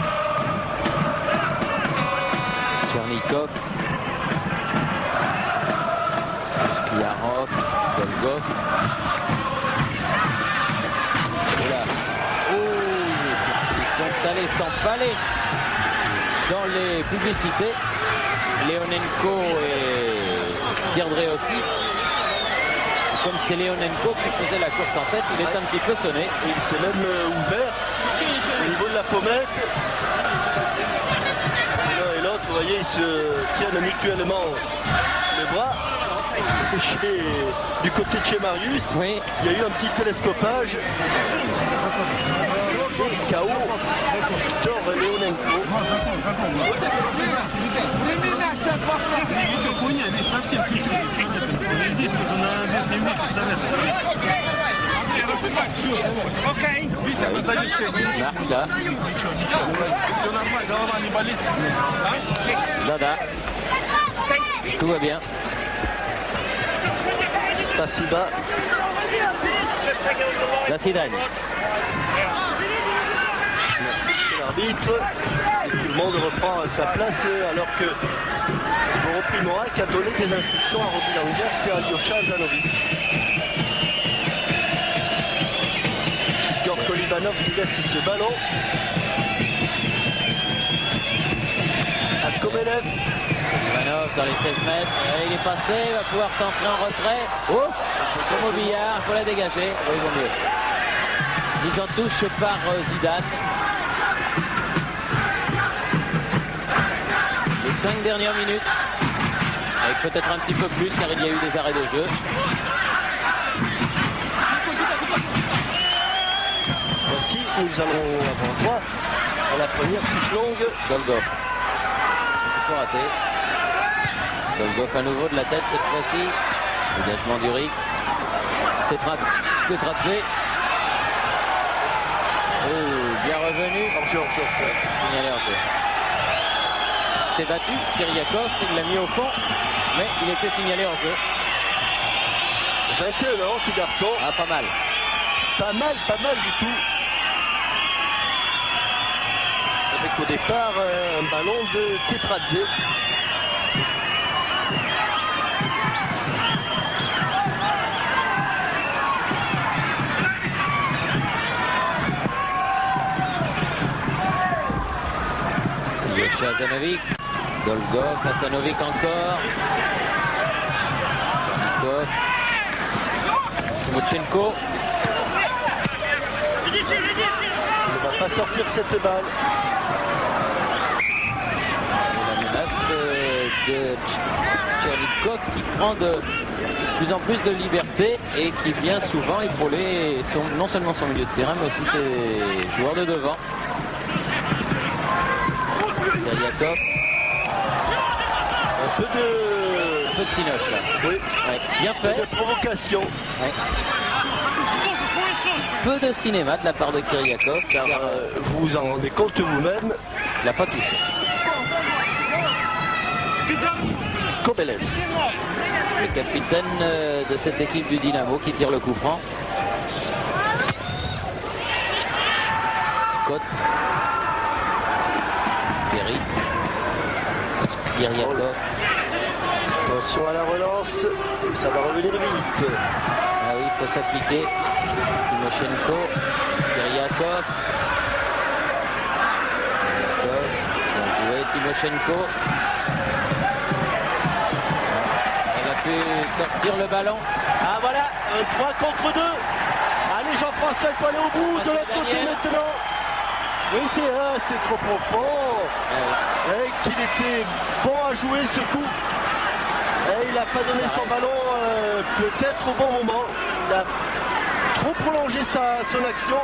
Tchernikov. Sklarov. Dolgov. Voilà. Oh, ils sont allés s'empaler dans les publicités. Leonenko et Pierdré aussi. Comme c'est Leonenko qui faisait la course en tête, il est un petit peu sonné. Et il s'est même ouvert au niveau de la pommette. L'un et l'autre, vous voyez, ils se tiennent mutuellement les bras. Du côté de chez Marius, oui. Il y a eu un petit télescopage. KO Victor Leonenko. Marc là. Dada. Tout va bien. Spasiba. La Zidane. Merci l'arbitre. Et tout le monde reprend sa place alors que Boro Primorac a donné des instructions à Roby Langers et à Alyosha Zanovic. Igor Kolivanov qui laisse ce ballon. À Kobelev. Kolivanov dans les 16 mètres. Et il est passé, il va pouvoir s'entrer en retrait. Oh, comme au billard, il faut la dégager. Oui, il vaut mieux. Mise en touche par Zidane. Les 5 dernières minutes. Avec peut-être un petit peu plus car il y a eu des arrêts de jeu. Voici, nous allons avoir droit à la première touche longue. Dolgov. Tout raté. Dolgov à nouveau de la tête cette fois-ci. Dégagement du Rix. Tetradze. Oh, bien revenu. Hors-jeu. Signalé en jeu. C'est battu. Kiriakov, il l'a mis au fond. Mais il était signalé en jeu. 21 ans, ce garçon. Ah, pas mal. Pas mal du tout. Avec au départ un ballon de Tetradze. Alyosha Zanovic. Dolgov, Hasanovic encore. Tchernikov. Timochenko. Il ne va pas sortir cette balle. Et la menace de Tchernikov qui prend de plus en plus de liberté et qui vient souvent épauler non seulement son milieu de terrain mais aussi ses joueurs de devant. Kiriakov. Un peu de Sinoche là. Oui. Ouais, bien fait. De provocation. Ouais. Peu de cinéma de la part de Kiriakov car vous vous en rendez compte vous-même. il n'a pas touché. Kobelev. Le capitaine de cette équipe du Dynamo qui tire le coup franc. Côte. Perry. Kyriakov. Attention à la relance, ça va revenir vite. Ah oui, il faut s'appliquer. Timoshenko. Kyriakov. Bien joué, Timoshenko. Sortir le ballon. Ah voilà, un 3 contre 2. Allez Jean-François, il faut aller au bout de l'autre côté maintenant. Oui, c'est trop profond. Et qu'il était bon à jouer ce coup. Et il n'a pas donné son ballon peut-être au bon moment. Il a trop prolongé son action.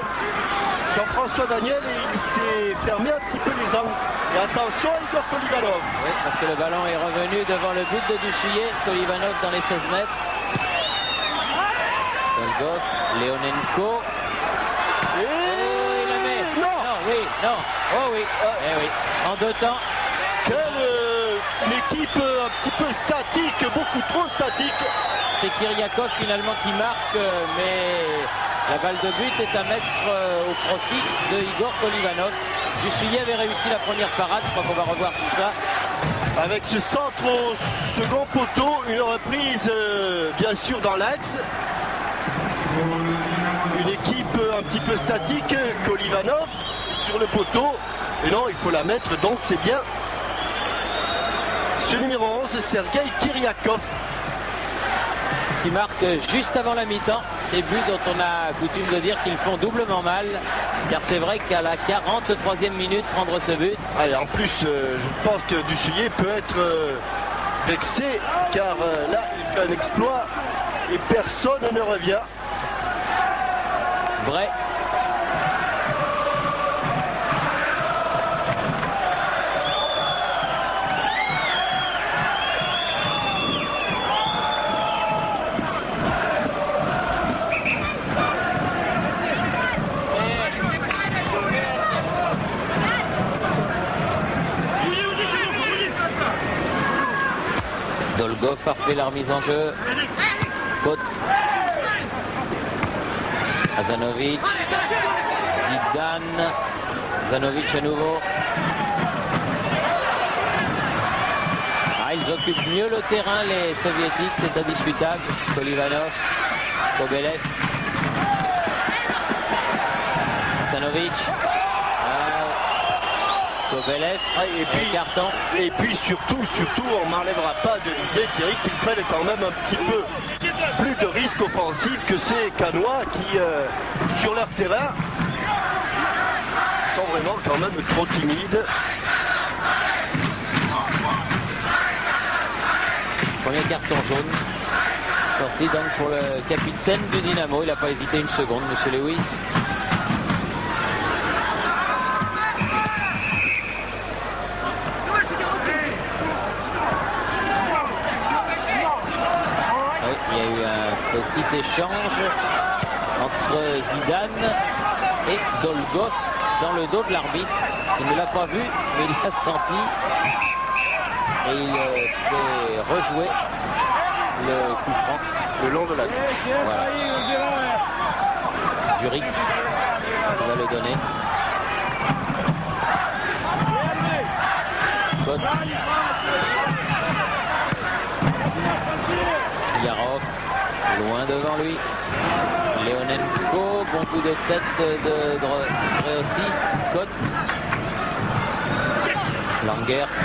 Jean-François Daniel, il s'est fermé un petit peu les angles. Et attention à Igor Kolivanov. Oui, parce que le ballon est revenu devant le but de Duchillet. Kolivanov dans les 16 mètres. Dolgov, Leonenko. Et il le met. Non, oui, non. Oh oui, eh oui. En 2 temps. Une équipe un petit peu statique, beaucoup trop statique. C'est Kyriakov finalement qui marque, mais la balle de but est à mettre au profit de Igor Kolivanov. Duchillet avait réussi la première parade, je crois qu'on va revoir tout ça. Avec ce centre au second poteau, une reprise bien sûr dans l'axe. Une équipe un petit peu statique, Kolivanov sur le poteau. Et non, il faut la mettre, donc c'est bien. Ce numéro 11, Sergei Kyriakov. Qui marque juste avant la mi-temps. Des buts dont on a coutume de dire qu'ils font doublement mal. Car c'est vrai qu'à la 43e minute, prendre ce but. Et en plus, je pense que Duchillet peut être vexé. Car là, il fait un exploit et personne ne revient. Vrai. Dolgov parfait la remise en jeu. Côte. Hazanovic. Zidane. Hazanovic à nouveau. Ah, ils occupent mieux le terrain, les soviétiques, c'est indiscutable. Kolivanov. Kobelev. Hazanovic. Kobelev, et puis carton. Et puis surtout, on n'enlèvera pas de l'idée, Thierry, qu'ils prennent quand même un petit peu plus de risques offensifs que ces Canois qui, sur leur terrain, sont vraiment quand même trop timides. Premier carton jaune. Sorti donc pour le capitaine du Dynamo. Il n'a pas hésité une seconde, monsieur Lewis. Petit échange entre Zidane et Dolgov dans le dos de l'arbitre. Il ne l'a pas vu, mais il l'a senti. Et il fait rejouer le coup franc. Le long de la touche. Voilà. Jurix va le donner. Côte. Yarov. Loin devant lui. Leonenko, bon coup de tête de Dreossi. Côte. Langers.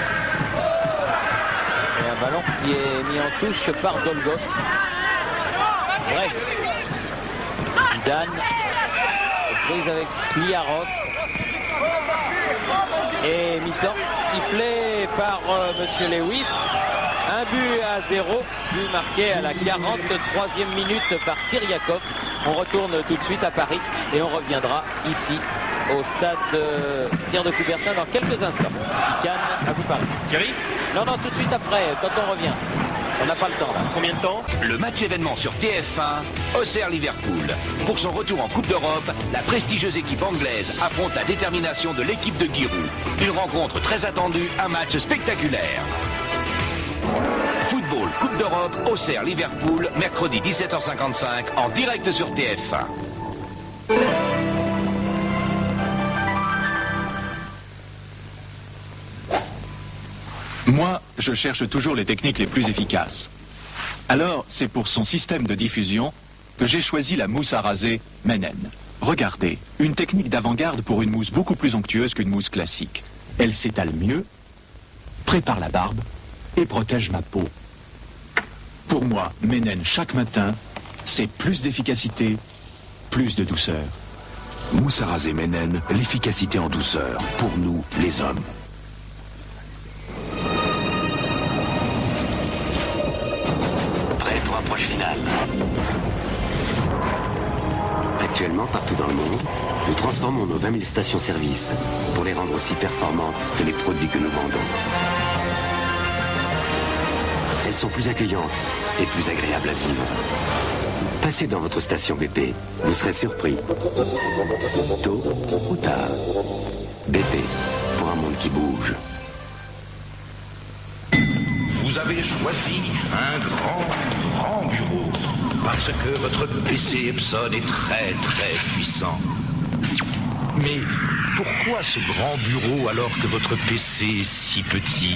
Et un ballon qui est mis en touche par Dolgov. Bref. Zidane. Prise avec Skliarov. Et mi-temps sifflé par monsieur Lewis. Un but à 0, but marqué à la 43e minute par Kyriakov. On retourne tout de suite à Paris et on reviendra ici au stade Pierre de Coubertin dans quelques instants. Cannes, à vous parler. Thierry ? Non, tout de suite après, quand on revient. On n'a pas le temps là. Combien de temps ? Le match événement sur TF1, Auxerre-Liverpool. Pour son retour en Coupe d'Europe, la prestigieuse équipe anglaise affronte la détermination de l'équipe de Giroud. Une rencontre très attendue, un match spectaculaire. Football, Coupe d'Europe, Auxerre-Liverpool, mercredi 17h55, en direct sur TF1. Moi, je cherche toujours les techniques les plus efficaces. Alors, c'est pour son système de diffusion que j'ai choisi la mousse à raser Mennen. Regardez, une technique d'avant-garde pour une mousse beaucoup plus onctueuse qu'une mousse classique. Elle s'étale mieux, prépare la barbe et protège ma peau. Pour moi, Mennen chaque matin, c'est plus d'efficacité, plus de douceur. Mousse à raser Mennen, l'efficacité en douceur, pour nous, les hommes. Prêt pour approche finale. Actuellement, partout dans le monde, nous transformons nos 20 000 stations-service pour les rendre aussi performantes que les produits que nous vendons. Elles sont plus accueillantes et plus agréables à vivre. Passez dans votre station BP, vous serez surpris. Tôt ou tard, BP, pour un monde qui bouge. Vous avez choisi un grand bureau parce que votre PC Epson est très puissant. Mais pourquoi ce grand bureau alors que votre PC est si petit?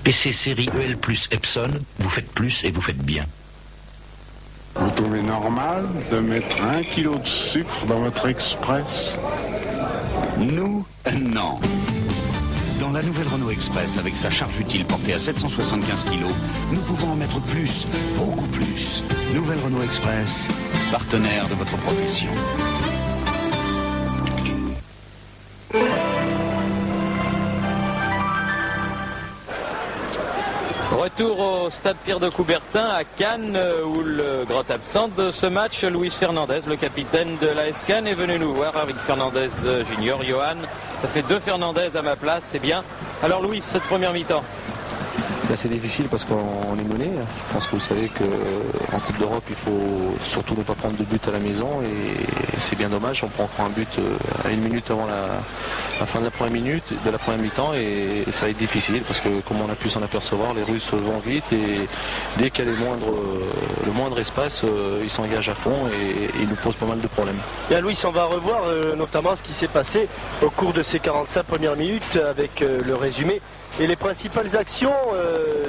PC série EL plus Epson, vous faites plus et vous faites bien. Vous trouvez normal de mettre 1 kg de sucre dans votre Express? Nous, non. Dans la nouvelle Renault Express, avec sa charge utile portée à 775 kg, nous pouvons en mettre plus, beaucoup plus. Nouvelle Renault Express, partenaire de votre profession. Retour au stade Pierre de Coubertin à Cannes, où le grand absent de ce match, Luis Fernandez, le capitaine de l'AS Cannes, est venu nous voir avec Fernandez Junior. Johan, ça fait 2 Fernandez à ma place, c'est bien. Alors Luis, cette première mi-temps? C'est difficile parce qu'on est mené. Je pense que vous savez qu'en Coupe d'Europe, il faut surtout ne pas prendre de but à la maison et c'est bien dommage. On prend un but à 1 minute avant la fin de la première minute, de la première mi-temps et ça va être difficile parce que comme on a pu s'en apercevoir, les Russes vont vite et dès qu'il y a le moindre espace, ils s'engagent à fond et ils nous posent pas mal de problèmes. Bien Louis, on va revoir notamment ce qui s'est passé au cours de ces 45 premières minutes avec le résumé. Et les principales actions,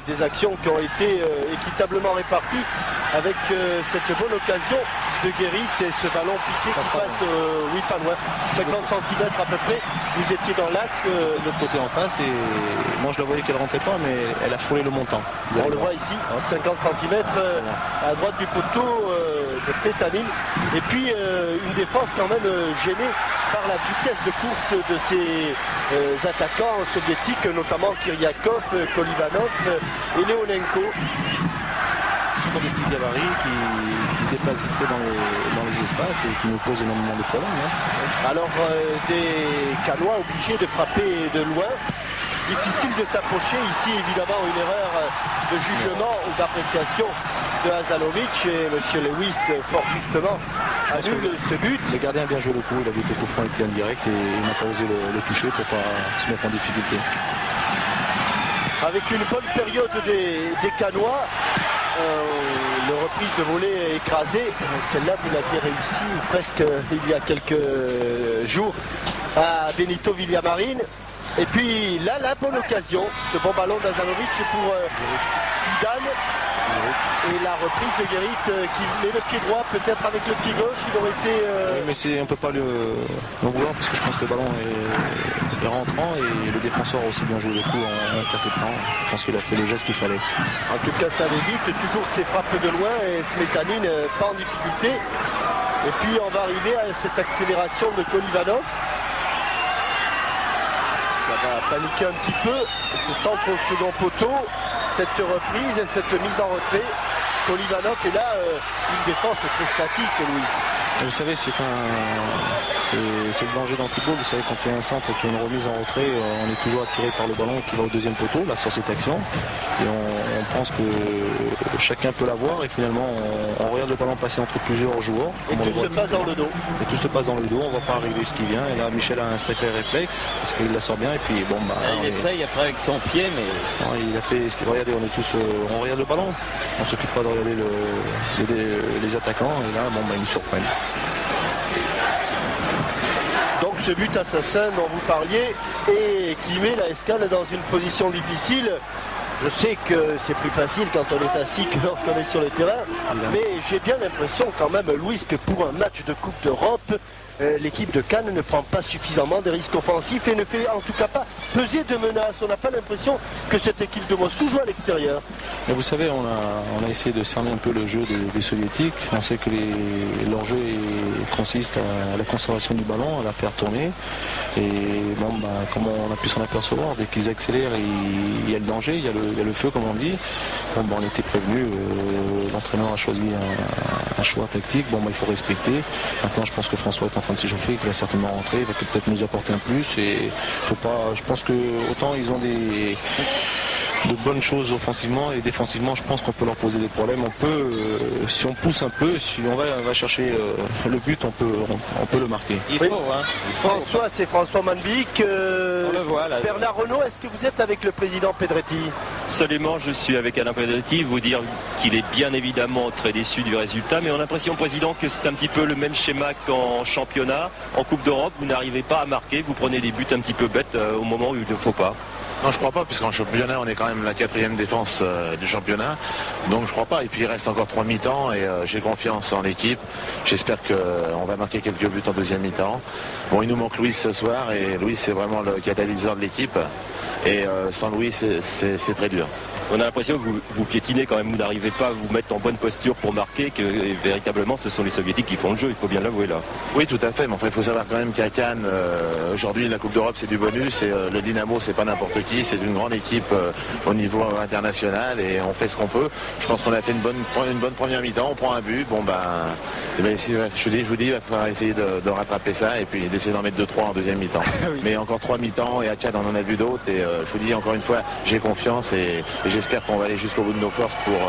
des actions qui ont été équitablement réparties avec cette bonne occasion de Guérit et ce ballon piqué qui passe, oui pas loin, 50 cm à peu près. Vous étiez dans l'axe. De l'autre côté en face et moi je la voyais qu'elle rentrait pas mais elle a frôlé le montant. On le voit ici, 50 cm à droite du poteau de Smetanine. Et puis une défense quand même gênée par la vitesse de course de ces attaquants soviétiques, notamment Kiryakov, Kolivanov et Leonenko. Ce sont des petits gabarits qui se déplacent vite fait dans les espaces et qui nous posent énormément de problèmes. Alors des Canois obligés de frapper de loin. Difficile de s'approcher. Ici évidemment une erreur de jugement ou d'appréciation de Hazalovic et M. Lewis fort justement annule ce but. Le gardien a bien joué le coup, il a vu que le coup franc était indirect et il n'a pas osé le toucher pour ne pas se mettre en difficulté. Avec une bonne période des Canois, le reprise de volée écrasé, celle-là vous l'aviez réussi presque il y a quelques jours à Benito Villamarín. Et puis là, la bonne occasion, ce bon ballon d'Azalovic pour Zidane. Et la reprise de Guérit qui met le pied droit, peut-être avec le pied gauche, il aurait été... Oui, mais on ne peut pas le vouloir parce que je pense que le ballon est rentrant et le défenseur a aussi bien joué le coup en interceptant. Je pense qu'il a fait le geste qu'il fallait. En tout cas, ça évite toujours ses frappes de loin et Smetanine pas en difficulté. Et puis on va arriver à cette accélération de Kolivanov. Ça va paniquer un petit peu. Ce centre au second poteau, cette reprise et cette mise en retrait. Kolivanov est là, une défense très statique, Louis. Vous savez, c'est le danger dans le football. Vous savez, quand il y a un centre qui a une remise en retrait, on est toujours attiré par le ballon qui va au deuxième poteau, là, sur cette action. Et on pense que chacun peut l'avoir et finalement, on regarde le ballon passer entre plusieurs joueurs. Et tout se passe dans le dos. Et tout se passe dans le dos, on ne va pas arriver ce qui vient. Et là, Michel a un sacré réflexe parce qu'il la sort bien. Et puis, bon, bah, il essaye après avec son pied, mais... Non, il a fait ce qu'il regardait, on est tous... on regarde le ballon. On ne s'occupe pas de regarder les attaquants. Et là, bon, bah, ils nous surprennent. Donc ce but assassin dont vous parliez et qui met la Escane dans une position difficile. Je sais que c'est plus facile quand on est assis que lorsqu'on est sur le terrain, mais j'ai bien l'impression quand même, Louis, que pour un match de Coupe d'Europe, l'équipe de Cannes ne prend pas suffisamment de risques offensifs et ne fait en tout cas pas peser de menaces. On n'a pas l'impression que cette équipe de Moscou joue à l'extérieur. Mais vous savez, on a essayé de cerner un peu le jeu des soviétiques. On sait que leur jeu consiste à la conservation du ballon, à la faire tourner. Et bon, bah, comme on a pu s'en apercevoir, dès qu'ils accélèrent, il y a le danger, il y a le feu, comme on dit. Bon, bah, on était prévenus. L'entraîneur a choisi un choix tactique. Bon, bah, il faut respecter. Maintenant, je pense que François est en train de s'échauffer, qu'il va certainement rentrer, il va peut-être nous apporter un plus. Et faut pas. Je pense que autant ils ont de bonnes choses offensivement et défensivement, je pense qu'on peut leur poser des problèmes. On peut, si on pousse un peu, si on va chercher le but, on peut le marquer. Il faut, hein. François, c'est François Manbic. On le voit, là. Bernard Renault, est-ce que vous êtes avec le président Pedretti? Absolument, je suis avec Alain Pedretti, vous dire qu'il est bien évidemment très déçu du résultat, mais on a l'impression, président, que c'est un petit peu le même schéma qu'en championnat. En Coupe d'Europe, vous n'arrivez pas à marquer, vous prenez des buts un petit peu bêtes au moment où il ne faut pas. Non, je crois pas, puisqu'en championnat, on est quand même la 4e défense du championnat. Donc je crois pas. Et puis il reste encore 3 mi-temps et j'ai confiance en l'équipe. J'espère qu'on va marquer quelques buts en deuxième mi-temps. Bon, il nous manque Louis ce soir et Louis, c'est vraiment le catalyseur de l'équipe. Et sans Louis, c'est très dur. On a l'impression que vous piétinez quand même, vous n'arrivez pas à vous mettre en bonne posture pour marquer, que véritablement ce sont les soviétiques qui font le jeu, il faut bien l'avouer là. Oui, tout à fait, mais enfin il faut savoir quand même qu'à Cannes, aujourd'hui la Coupe d'Europe c'est du bonus et le Dynamo c'est pas n'importe qui, c'est une grande équipe au niveau international et on fait ce qu'on peut. Je pense qu'on a fait une bonne première mi-temps, on prend un but, bon je vous dis, il va falloir essayer de rattraper ça et puis d'essayer d'en mettre 2-3 en deuxième mi-temps. Oui. Mais encore 3 mi-temps et à Tchad on en a vu d'autres et je vous dis encore une fois, j'ai confiance et j'espère qu'on va aller jusqu'au bout de nos forces pour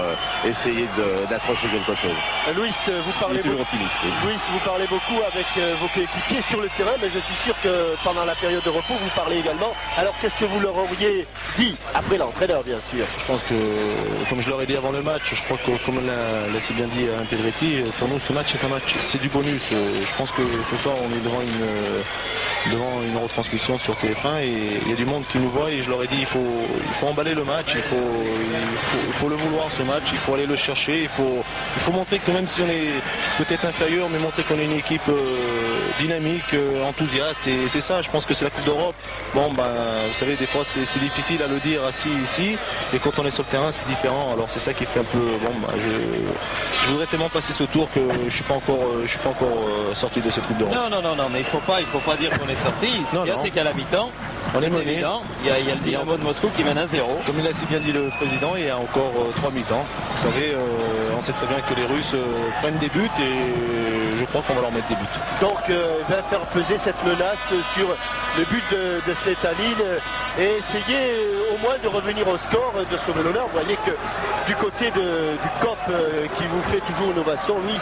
essayer d'accrocher quelque chose. Louis, vous parlez beaucoup avec vos coéquipiers sur le terrain, mais je suis sûr que pendant la période de repos, vous parlez également. Alors qu'est-ce que vous leur auriez dit après l'entraîneur, bien sûr? Je pense que, comme je leur ai dit avant le match, je crois que, comme l'a si bien dit Alain Pedretti, pour nous ce match est un match, c'est du bonus. Je pense que ce soir on est devant une retransmission sur TF1 et il y a du monde qui nous voit et je leur ai dit il faut emballer le match, il faut le vouloir ce match, il faut aller le chercher, il faut montrer que même si on est peut-être inférieur, mais montrer qu'on est une équipe dynamique, enthousiaste et c'est ça, je pense que c'est la Coupe d'Europe. Bon ben vous savez des fois c'est difficile à le dire assis ici et quand on est sur le terrain c'est différent, alors c'est ça qui fait un peu bon ben, je voudrais tellement passer ce tour que je suis pas encore sorti de cette Coupe d'Europe. Non, mais il faut pas dire qu'on est sorti. Ce qu'il y a, c'est qu'à la mi-temps, on est mené. Il y a le Dynamo de Moscou qui mène 1-0. Comme il a si bien dit le président, il y a encore 3 mi-temps. Vous savez, on sait très bien que les Russes prennent des buts et je crois qu'on va leur mettre des buts. Donc il va faire peser cette menace sur le but de Sletanin et essayer au moins de revenir au score, de sauver l'honneur. Vous voyez que du côté du COP qui vous fait toujours une ovation, Louis,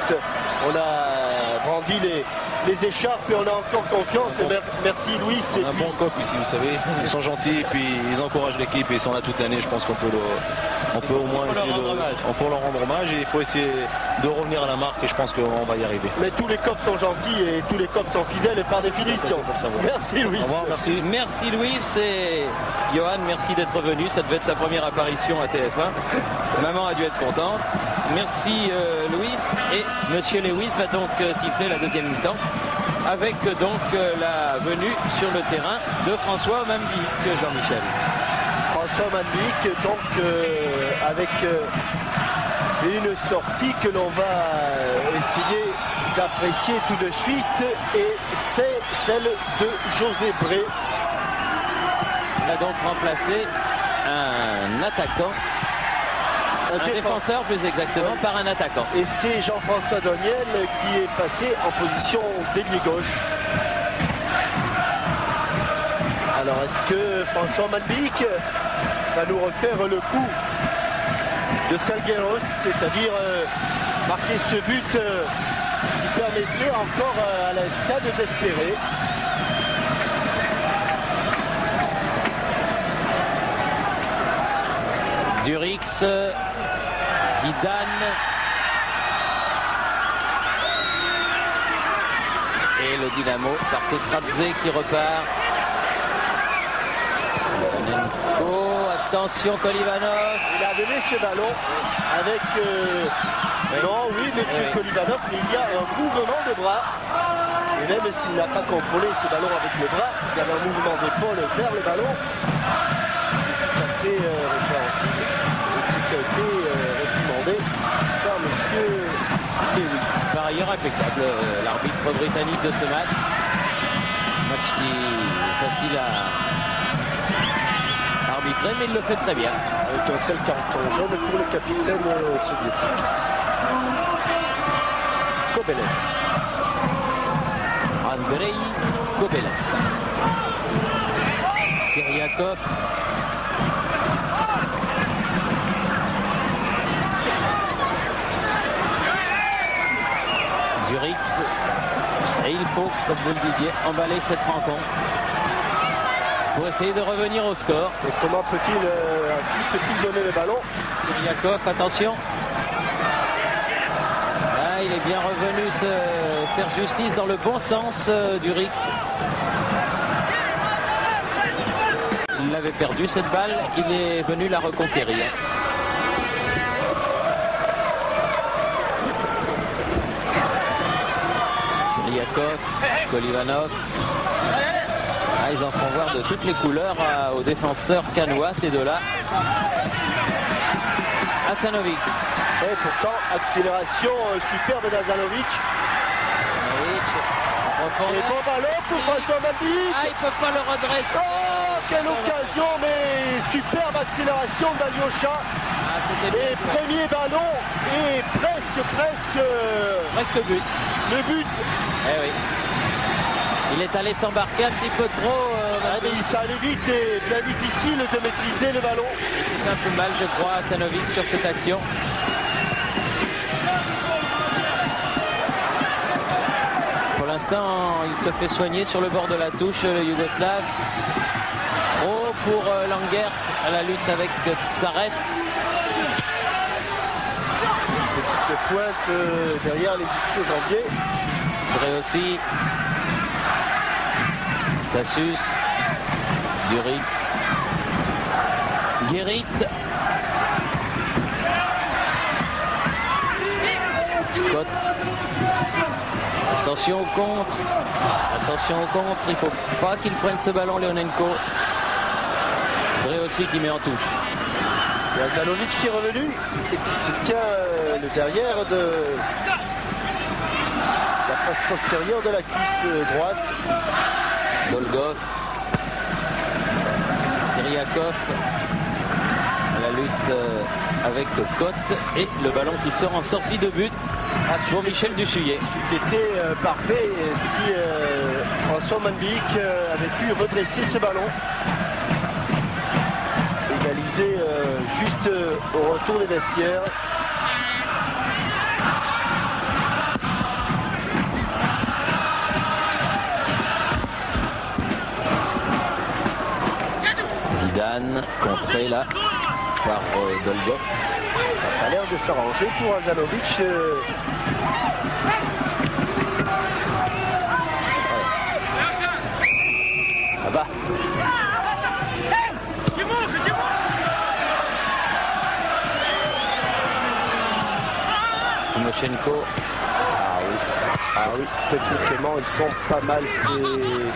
on a brandi les écharpes et on a encore confiance. Merci Louis. On a un bon COP ici, vous savez. Ils sont gentils et puis ils encouragent l'équipe et ils sont là toute l'année. Je pense qu'on peut au moins essayer faut leur rendre hommage et il faut essayer de revenir à la marque et je pense qu'on va y arriver. Mais tous les COP sont gentils et tous les COP sont fidèles par définition. Merci Louis. Au revoir, merci. Merci Louis et Johan, merci d'être venu. Ça devait être sa première apparition à TF1. Maman a dû être contente. Merci Louis et Monsieur Lewis va donc siffler la deuxième mi-temps avec donc la venue sur le terrain de François Manbic, Jean-Michel. François Manbic donc avec une sortie que l'on va essayer d'apprécier tout de suite et c'est celle de José Bré. Il a donc remplacé un attaquant Un défenseur plus exactement par un attaquant. Et c'est Jean-François Daniel qui est passé en position d'ailier gauche. Alors est-ce que François Manbic va nous refaire le coup de Salgueros, c'est-à-dire marquer ce but qui permettrait encore à l'Escane d'espérer. Durix, Zidane et le Dynamo par Tetradze qui repart. Attention Kolivanov. Il a donné ce ballon avec non oui monsieur Kolivanov, mais il y a un mouvement de bras. Et même s'il n'a pas contrôlé ce ballon avec le bras, il y avait un mouvement d'épaule vers le ballon. Tout à fait répréhensible. Et ce qui a été réprimandé par monsieur Lewis. Par ailleurs impeccable l'arbitre britannique de ce match. Match qui est facile à arbitrer, mais il le fait très bien. Avec un seul carton jaune pour le capitaine soviétique. Kobelev. Andrei Kobelev. Kiriakov. Durix. Et il faut, comme vous le disiez, emballer cette rencontre pour essayer de revenir au score. Et comment peut-il donner le ballon? Kiriakov, attention. Ah, il est bien revenu se faire justice dans le bon sens, Durix. Il l'avait perdu cette balle, il est venu la reconquérir. Kiriakov, Kolivanov. Ah, ils en font voir de toutes les couleurs aux défenseurs cannois, ces deux-là. Hasanovic. Et pourtant, accélération superbe d'Hasanovic. Et bon ballon pour François Manbic. Ah, ils ne peuvent pas le redresser. Oh, quelle occasion, mais superbe accélération d'Alyosha. Et premier ballon et presque but. Le but. Eh oui. Il est allé s'embarquer un petit peu trop. Mais ça allait vite et bien difficile de maîtriser le ballon. C'est un peu mal, je crois, à Hasanovic sur cette action. Pour l'instant, il se fait soigner sur le bord de la touche, le Yougoslave. Oh, pour Langers à la lutte avec Tsarev. Petite pointe derrière les ischio-jambiers. Vrai aussi. Sassus, Durix, Guérit, Cotte. Attention au contre, il ne faut pas qu'il prenne ce ballon, Leonenko. Vrai aussi qui met en touche. Il y a Hasanovic qui est revenu et qui se tient le derrière de la face postérieure de la cuisse droite. Dolgov, Kiriakov à la lutte avec Cotte et le ballon qui sort en sortie de but pour Michel Dussuyer. C'était parfait si François Manbic avait pu redresser ce ballon. Égaliser juste au retour des vestiaires. Zidane, contré là par Dolgov. Ça a l'air de s'arranger pour Hasanovic. Ça va. Timoshenko. Ah oui, techniquement ils sont pas mal ces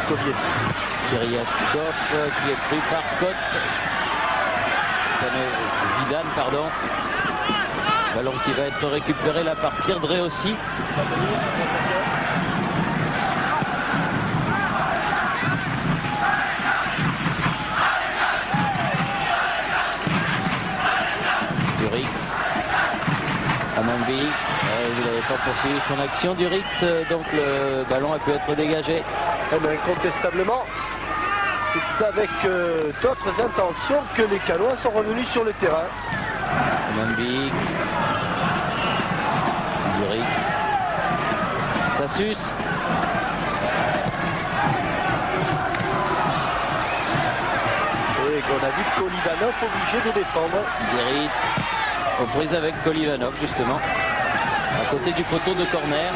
soviétiques. Kiriakov qui est pris par Cotte. Zidane, pardon. Ballon qui va être récupéré là par Pierre Drey aussi. Durix. Mambi, il n'avait pas poursuivi son action du Rix, donc le ballon a pu être dégagé. Eh bien, incontestablement, c'est avec d'autres intentions que les Canois sont revenus sur le terrain. Mambi, du Rix, ça suce. Et on a vu Kolivanov obligé de défendre. Guérit, aux prises avec Kolivanov justement, à côté du poteau de corner.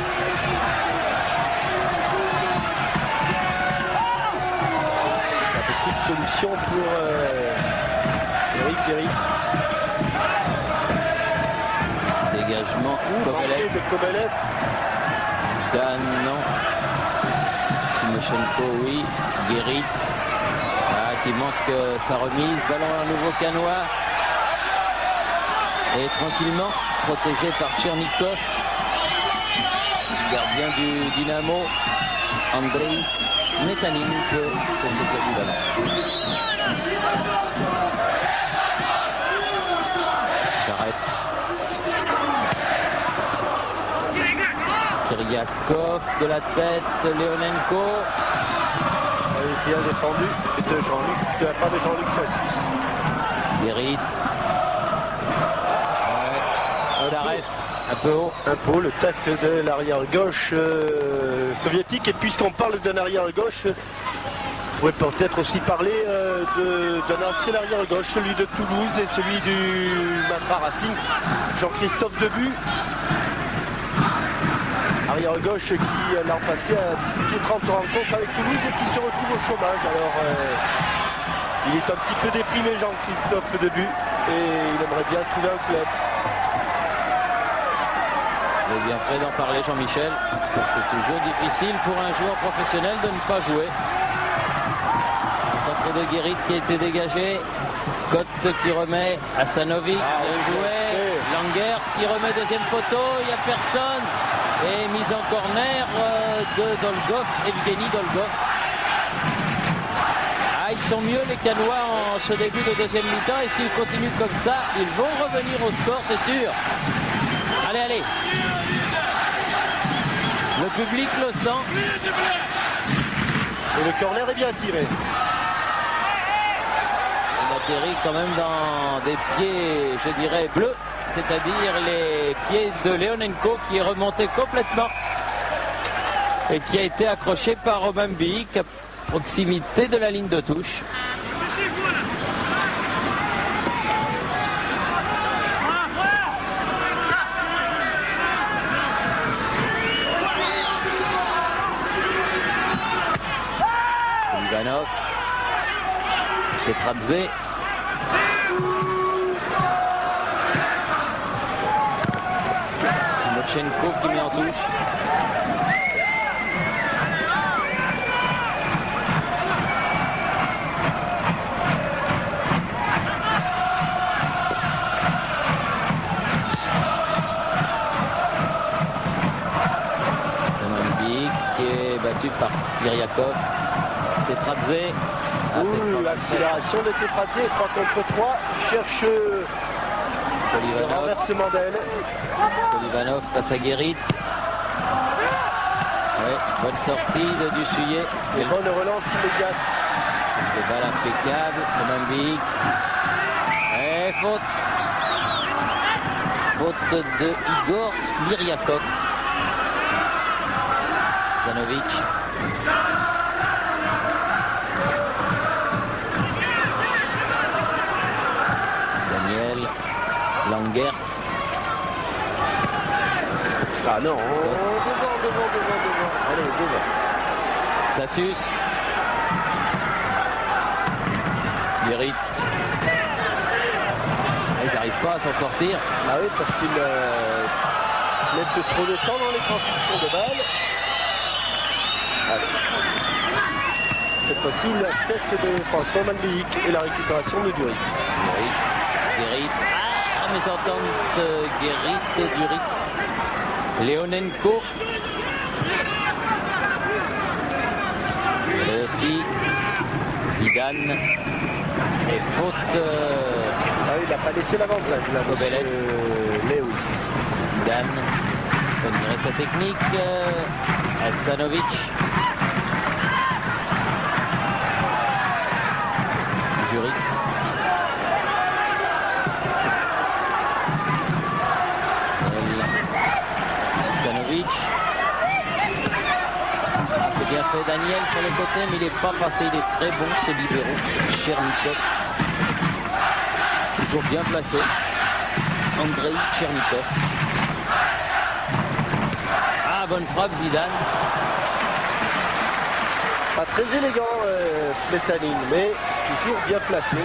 La petite solution pour Eric Guérit. Dégagement Kovalev. De Kovalev. Dan, non. Timoshenko, oui. Guérit. Qui manque sa remise. Ballon à nouveau Canois. Et tranquillement, protégé par Tchernikov. Gardien du Dynamo. Andrei Smetanin, c'est ce que du ballon. S'arrête. Kiryakov de la tête, Leonenko. Bien défendu de la part de Jean-Luc Sassus. Guérit. Ça reste un peu haut. Un peu haut, le tacle de l'arrière gauche soviétique. Et puisqu'on parle d'un arrière gauche, on pourrait peut-être aussi parler d'un ancien arrière gauche, celui de Toulouse et celui du Matra Racing, Jean-Christophe Debu. Arrière gauche qui l'an passé a disputé 30 rencontres avec Toulouse et qui se retrouve au chômage. Alors il est un petit peu déprimé, Jean-Christophe Debu, et il aimerait bien trouver un club. Il est bien prêt d'en parler, Jean-Michel. C'est toujours difficile pour un joueur professionnel de ne pas jouer. Le centre de Guérit qui a été dégagé. Cotte qui remet à Sanovic. Langers qui remet deuxième poteau. Il n'y a personne. Et mise en corner de Dolgov, Evgeny Dolgov. Ah, ils sont mieux les Canois en ce début de deuxième mi-temps. Et s'ils continuent comme ça, ils vont revenir au score, c'est sûr. Allez, allez. Le public le sent. Et le corner est bien tiré. Il atterrit quand même dans des pieds, je dirais, bleus. C'est-à-dire les pieds de Leonenko qui est remonté complètement et qui a été accroché par Romain Biik à proximité de la ligne de touche. Ivanov, Petradze. Timoshenko qui met en touche. Romandik qui est battu par Kiryakov. Petradze. L'accélération de Petradze, 3 contre 3. Il cherche le renversement d'aile. Kolivanov face à Guérit. Ouais, bonne sortie de Dussuyet. Et bonne relance immédiate. Des balles impeccables. Romandik. Et faute. Faute de Igor Smiryakov. Zanovic. Daniel. Langers. Ah non, devant. Allez, devant. Ça suce. Guérit. Ils n'arrivent pas à s'en sortir. Ah oui, parce qu'ils mettent trop de temps dans les transmissions de balles. Allez. Cette fois-ci, la tête de François Manbiik et la récupération de Durix. Guérit. Ah, mésentente Guérit, Durix. Leonenko. Et aussi Zidane. Et faute. Ah oui, il n'a pas laissé l'avantage là, Kovalev. Lewis. Zidane, comme dirait sa technique. Hasanovic. Duric. Hasanovic. C'est bien fait, Daniel sur le côté, mais il n'est pas passé, il est très bon ce libéro. Chernikov. Toujours bien placé. Andrei Chernikov. Ah, bonne frappe, Zidane. Pas très élégant, Smetanin, mais toujours bien placé.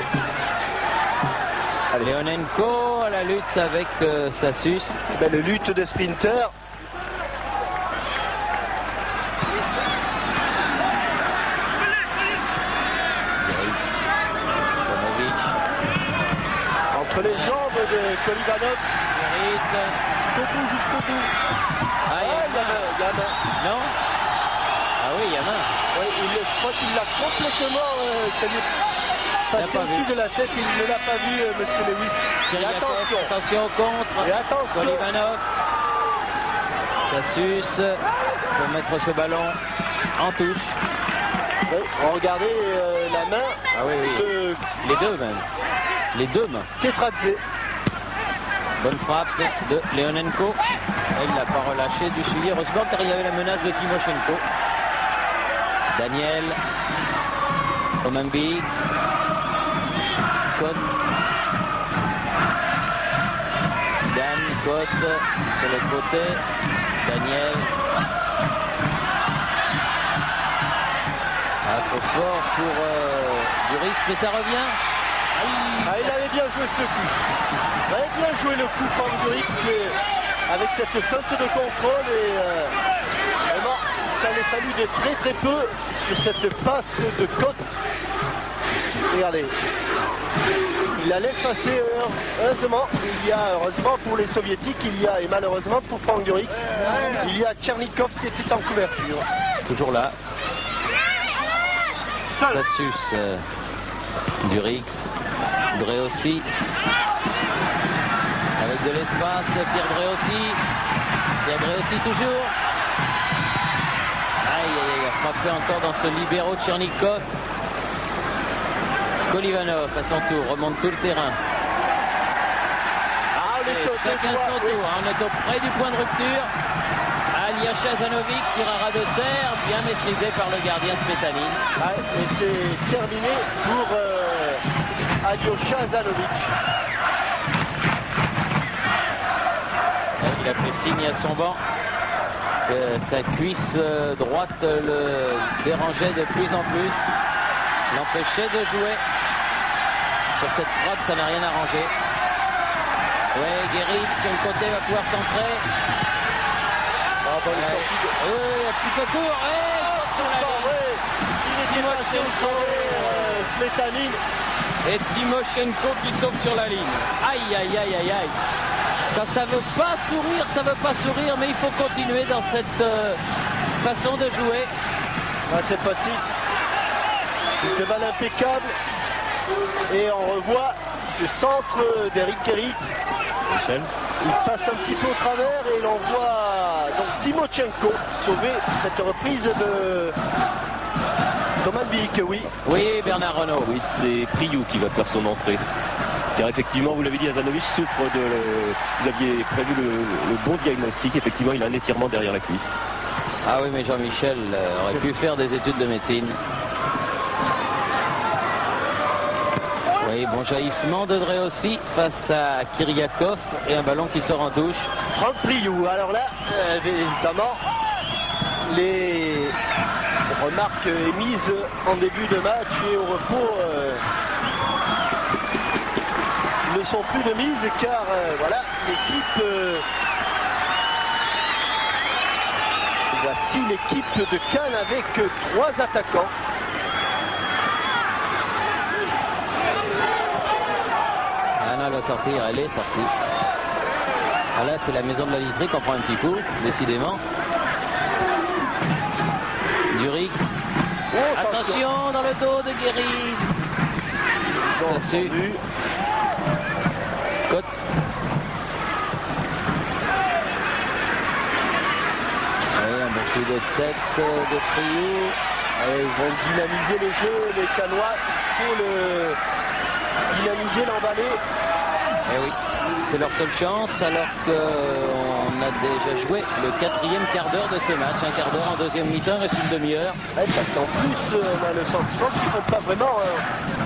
Leonenko à la lutte avec Sassus. Belle lutte de sprinter. Entre les jambes de Kolivanov. Jusqu'au bout. Ah, il y a main. Non? Ah oui, il y a main. Oui, je crois qu'il l'a complètement passé au-dessus de la tête. Il ne l'a pas vu, monsieur Lewis. Et Attention au contre. Et attention. Kolivanov. Sassus pour mettre ce ballon en touche. Oui, regardez la main. Ah oui, oui. Les deux même. Les deux mains. Tetradze. Bonne frappe de Leonenko. Il n'a pas relâché du suivi. Heureusement car il y avait la menace de Timoshenko. Daniel. Omambi. Côte. Zidane. Côte. Sur le côté. Daniel. Un peu fort pour Duric, mais ça revient. Ah, il avait bien joué ce coup. Il avait bien joué le coup, Franck Duric, avec cette feinte de contrôle. Et vraiment, ça lui a fallu de très très peu sur cette passe de Côte. Regardez. Il la laisse passer, heureusement. Il y a, heureusement pour les soviétiques, il y a, et malheureusement pour Franck Duric, il y a Chernikov qui était en couverture. Toujours là. Sassus, Duric, Dreossi. Avec de l'espace, Pierre Dreossi. Pierre Dreossi toujours. Aïe, aïe, aïe, a frappé encore dans ce libéro de Chernikov. Kolivanov à son tour, remonte tout le terrain. Chacun son tour, on est auprès du point de rupture. Aliasha Hasanovic tirera de terre, bien maîtrisé par le gardien Smetanin. Ouais, et c'est terminé pour Aliasha Hasanovic. Il a fait signe à son banc que sa cuisse droite le dérangeait de plus en plus, l'empêchait de jouer. Sur cette frappe, ça n'a rien arrangé. Ouais, Guérit sur le côté va pouvoir centrer. Oui, un petit peu court. Smetanin. Et Timoshenko qui saute sur la ligne. Aïe, aïe, aïe, aïe, aïe. Quand ça veut pas sourire, mais il faut continuer dans cette façon de jouer. C'est facile. Une balle impeccable. Et on revoit ce centre d'Eric Kerry. Michel. Il passe un petit peu au travers et l'on voit donc Timoshenko sauver cette reprise de Omambi, oui. Oui, Bernard Renaud. Oui, c'est Priou qui va faire son entrée. Car effectivement, vous l'avez dit, Hasanovic souffre de... Vous aviez prévu le bon diagnostic. Effectivement, il a un étirement derrière la cuisse. Ah oui, mais Jean-Michel aurait pu faire des études de médecine. Oui, bon jaillissement de Dreossi face à Kiriakov et un ballon qui sort en touche. Franck Priou. Alors là, évidemment, les remarques émises en début de match et au repos ne sont plus de mise car voilà, l'équipe... voici l'équipe de Cannes avec 3 attaquants. Anna va sortir, elle est sortie. Ah là, c'est la maison de la literie qu'on prend un petit coup, décidément. Duric. Attention dans le dos de Guéry. Sassu. Côte. de tête de Priou. Ils vont dynamiser le jeu, les Canois, pour le dynamiser, l'emballer. Eh oui, c'est leur seule chance, alors qu'on a déjà joué le 4e quart d'heure de ce match. Un quart d'heure en deuxième mi-temps, reste une demi-heure. Parce qu'en plus, on a le sentiment qu'ils ne font pas vraiment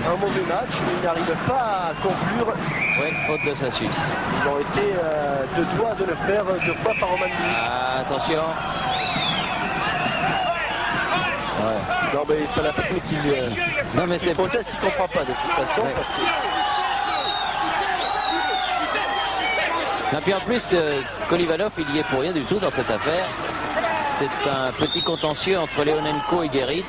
un mauvais match, mais ils n'arrivent pas à conclure. Oui, faute de Sassus. Ils ont été de doigts de le faire 2 fois par Romandie. Ah, attention. Ouais. Non, mais pas la peine qu'il non, mais c'est proteste, il ne comprend pas de toute façon. Ouais. Parce que... Non, puis en plus, Kolivanov, il y est pour rien du tout dans cette affaire. C'est un petit contentieux entre Leonenko et Guérit.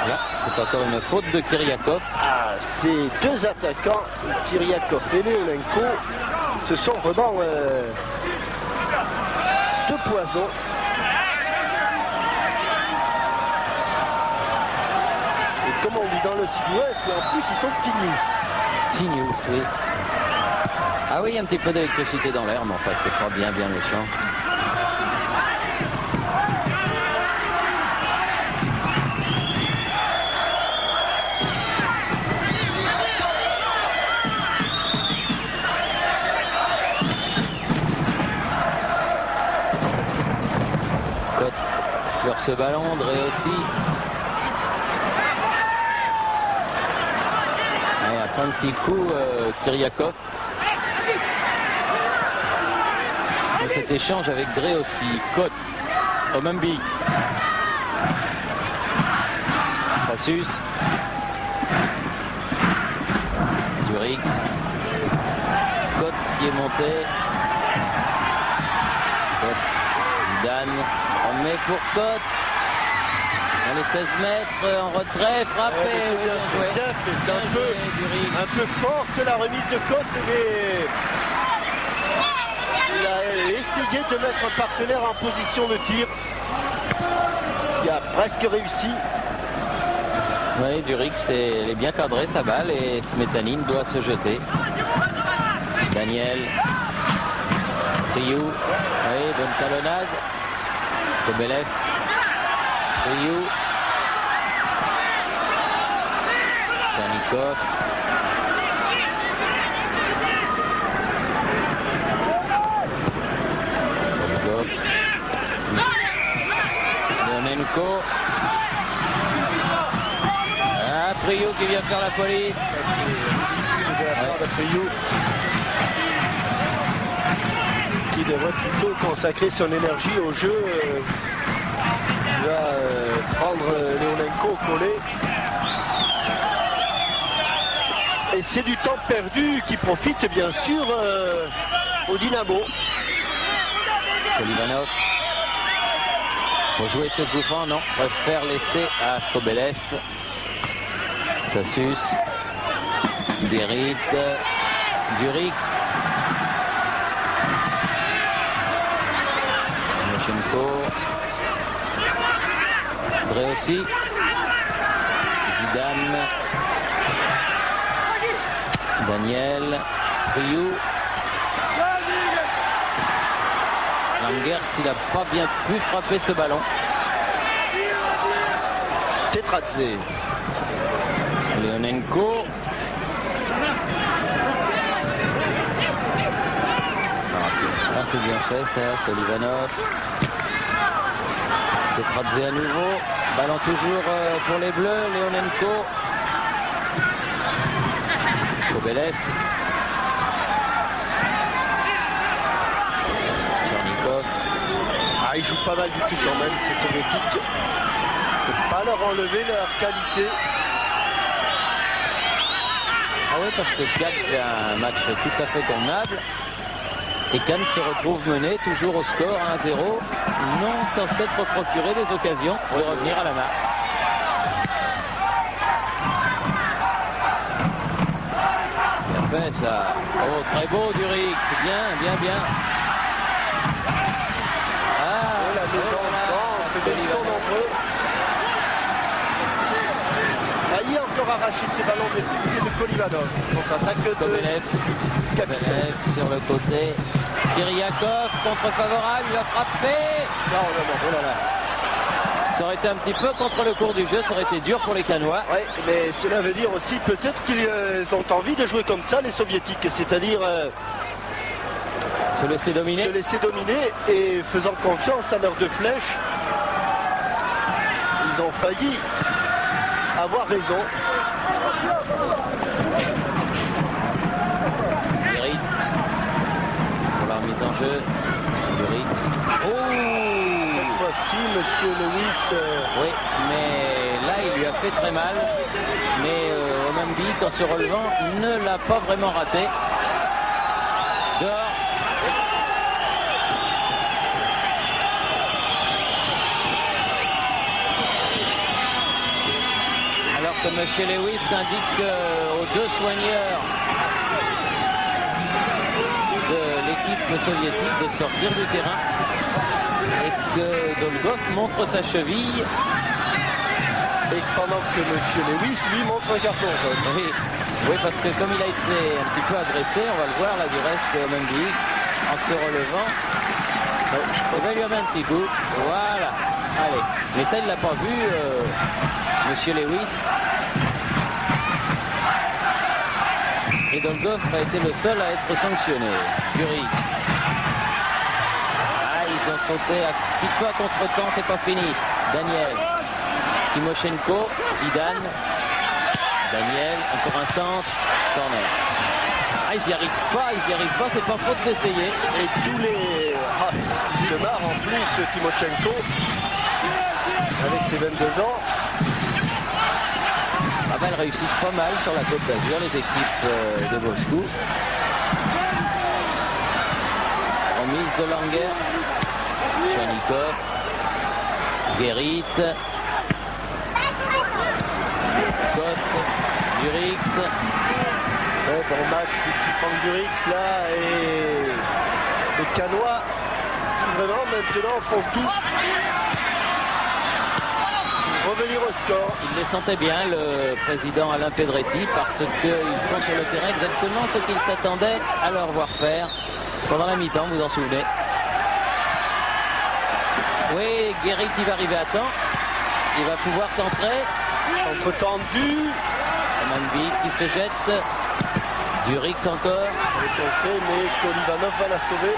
Là, c'est encore une faute de Kiriakov. Ah, ces 2 attaquants, Kiriakov et Leonenko, ce sont vraiment 2 poisons. Et comme on dit dans le sud-ouest, et en plus ils sont T-News, oui. Ah oui, un petit peu d'électricité dans l'air, mais enfin c'est pas bien méchant. Cote sur ce ballon, Dré aussi. Un petit coup, Kiriakov. Et cet échange avec Dré aussi. Cote, Omambi. Sassus. Durix. Cote qui est monté. Cote. Zidane. On met pour Cote. Dans les 16 mètres, en retrait, frappé. C'est un peu fort que la remise de Cote, mais il a essayé de mettre un partenaire en position de tir. Il a presque réussi. Oui, Durix est bien cadré sa balle et Smetanine doit se jeter. Daniel. Priou. Oui, bonne talonnade. Kobelev. Priou. Janikov. Leonenko. Ah, Priou qui vient faire la police. Priou qui devrait plutôt consacrer son énergie au jeu. Il va prendre Leonenko au collet. Et c'est du temps perdu qui profite bien sûr au Dynamo. Kolivanov. Pour jouer ce coup franc, non. Préfère laisser à Kobelev. Sassus. Guérit. Durix. Timoshenko. Dré aussi. Zidane. Daniel. Priou. Langers, il n'a pas bien pu frapper ce ballon. Tetradze. Leonenko. Ah, c'est bien fait ça, Kolivanov. Tetradze à nouveau. Ballon toujours pour les Bleus. Leonenko. Kobelev. Ah, ils jouent pas mal du tout quand même, ces soviétiques. Il ne faut pas leur enlever leur qualité. Ah oui, parce que Cannes fait un match tout à fait convenable. Et Cannes se retrouve mené toujours au score 1-0, non sans s'être procuré des occasions de revenir à la marque. Bien fait ça. Oh, très beau Durix, bien. La maison ils sont nombreux. Aïe encore arraché ces ballons de Kolivanov. Donc attaque de Kobelev sur le côté. Kiriakov, contre favorable, il va frapper. Non, oh là là. Ça aurait été un petit peu contre le cours du jeu, ça aurait été dur pour les Canois. Oui, mais cela veut dire aussi peut-être qu'ils ont envie de jouer comme ça, les Soviétiques, c'est-à-dire se laisser dominer. Se laisser dominer et faisant confiance à l'heure de flèche. Ils ont failli avoir raison. Eric pour la remise en jeu. Durix. Cette fois-ci, monsieur Lewis. Oui, mais là, il lui a fait très mal. Mais Omambic, en se relevant, ne l'a pas vraiment raté. Dehors. Alors que M. Lewis indique aux deux soigneurs de l'équipe soviétique de sortir du terrain et que Dolgov montre sa cheville. Et pendant que M. Lewis lui montre un carton jaune. Oui, parce que comme il a été un petit peu agressé, on va le voir là du reste de Omambic en se relevant. Je vais lui mettre un petit coup. Voilà. Allez. Mais ça, il ne l'a pas vu, M. Lewis. Et Dolgov a été le seul à être sanctionné. Curie. Ah, ils ont sauté un petit peu à contre-temps, c'est pas fini. Daniel. Timoshenko. Zidane. Daniel. Encore un centre. Corner. Ah, ils n'y arrivent pas, c'est pas faute d'essayer. Et tous les... Ah, il se marre en plus, Timoshenko. Avec ses 22 ans. Ah ben, elles réussissent pas mal sur la Côte d'Azur, les équipes de Moscou. Remise de Langer, Chanikov, Guérit, Cotte, Durix. Ouais, bon match du Franck Durix là, et les Canois vraiment maintenant font tout. Revenir au score. Il les sentait bien, le président Alain Pedretti, parce qu'ils font sur le terrain exactement ce qu'il s'attendait à leur voir faire pendant la mi-temps, vous en souvenez. Oui, Guérit qui va arriver à temps. Il va pouvoir centrer. Centre tendu. Omambic qui se jette. Durix encore. Mais Kolivanov va la sauver.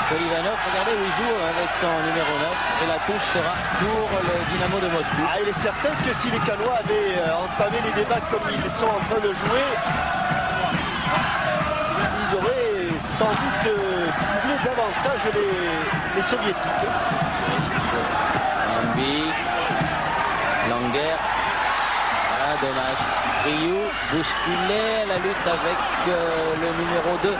Kolivanov, regardez où il joue avec son numéro 9. Et la touche sera pour le Dynamo de Moscou. Ah, il est certain que si les Canois avaient entamé les débats comme ils sont en train de jouer, ils auraient sans doute doublé davantage les Soviétiques. Omambic, Langers. Ah, dommage. Ryu bousculé à la lutte avec le numéro 2,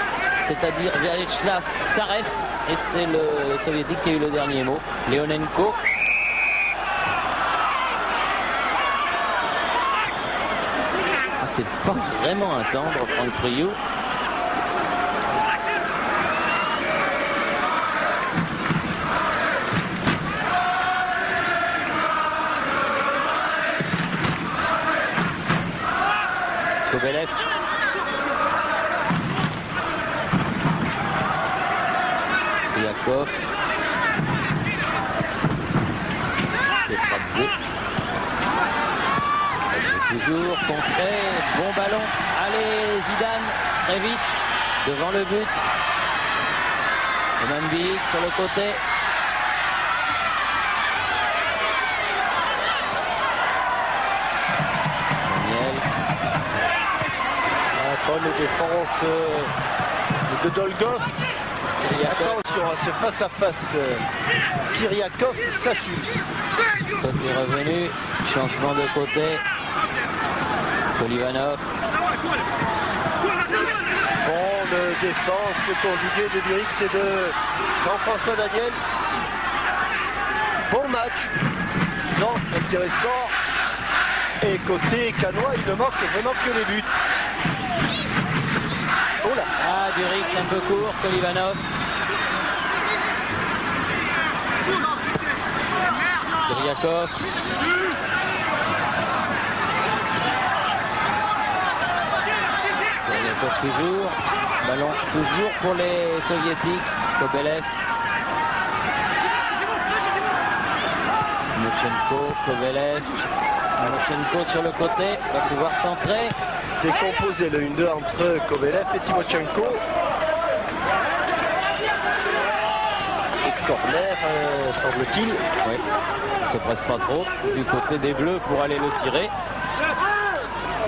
c'est-à-dire Vyacheslav Sarev, et c'est le soviétique qui a eu le dernier mot, Leonenko. Ah, c'est pas vraiment un tendre, Franck Ryu. Kobelev. Sriakov. Petradze. Toujours contré. Bon ballon. Allez, Zidane. Très vite. Devant le but. Omambic sur le côté. Bonne défense de Dolgov. Attention à ce face-à-face. Kiriakov, ça suce. Kiriakov est revenu. Changement de côté. Kolivanov. Bonne défense conjuguée de Durix et de Jean-François Daniel. Bon match. Non, intéressant. Et côté Canois, il ne manque vraiment que les buts. Oh là. Ah, Durix un peu court, Kolivanov. Kiriakov. Kiriakov toujours. Ballon toujours pour les Soviétiques. Kobelev. Timochenko, Kobelev. Timochenko sur le côté, va pouvoir centrer. Décomposer le 1-2 entre Kobelev et Timochenko. Et corner, semble-t-il. Oui, il ne se presse pas trop du côté des Bleus pour aller le tirer.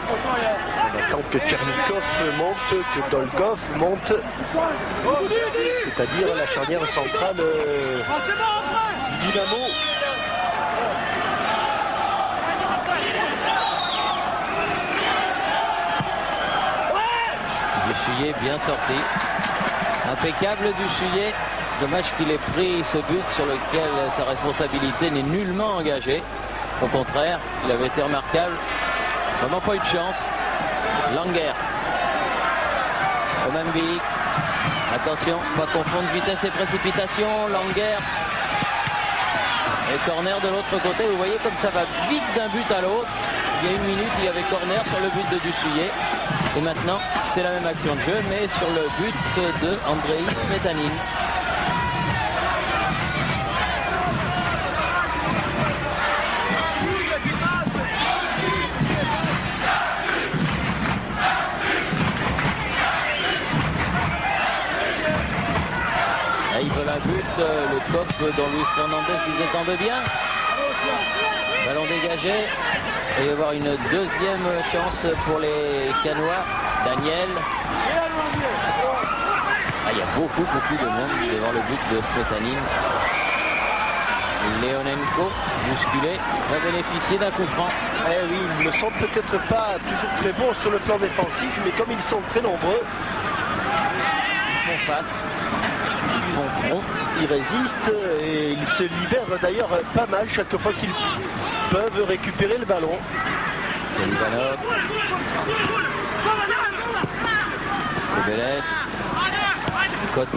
On attend que Tchernikov monte, que Dolgov monte. C'est-à-dire la charnière centrale du Dynamo. Duchuyet bien sorti. Impeccable Duchuyet. Dommage qu'il ait pris ce but sur lequel sa responsabilité n'est nullement engagée. Au contraire, il avait été remarquable. Vraiment pas eu de chance. Langers. Omambi. Attention, pas confondre vitesse et précipitation. Langers. Et corner de l'autre côté. Vous voyez comme ça va vite d'un but à l'autre. Il y a une minute, il y avait corner sur le but de Duchuyet. Et maintenant, c'est la même action de jeu, mais sur le but de Andrei Smetanin. Là, il veut la but, le coffre dont Luis Fernandez disait tant de bien. Ballon dégagé. Et il va y avoir une deuxième chance pour les Canois. Daniel. Ah, il y a beaucoup de monde devant le but de Smetanin. Leonenko, musculé, va bénéficier d'un coup franc. Eh oui, ils ne sont peut-être pas toujours très bons sur le plan défensif, mais comme ils sont très nombreux, ils font face, ils font front, ils résistent et ils se libèrent d'ailleurs pas mal chaque fois qu'ils peuvent récupérer le ballon. Ivanov. Kobelev. Cote.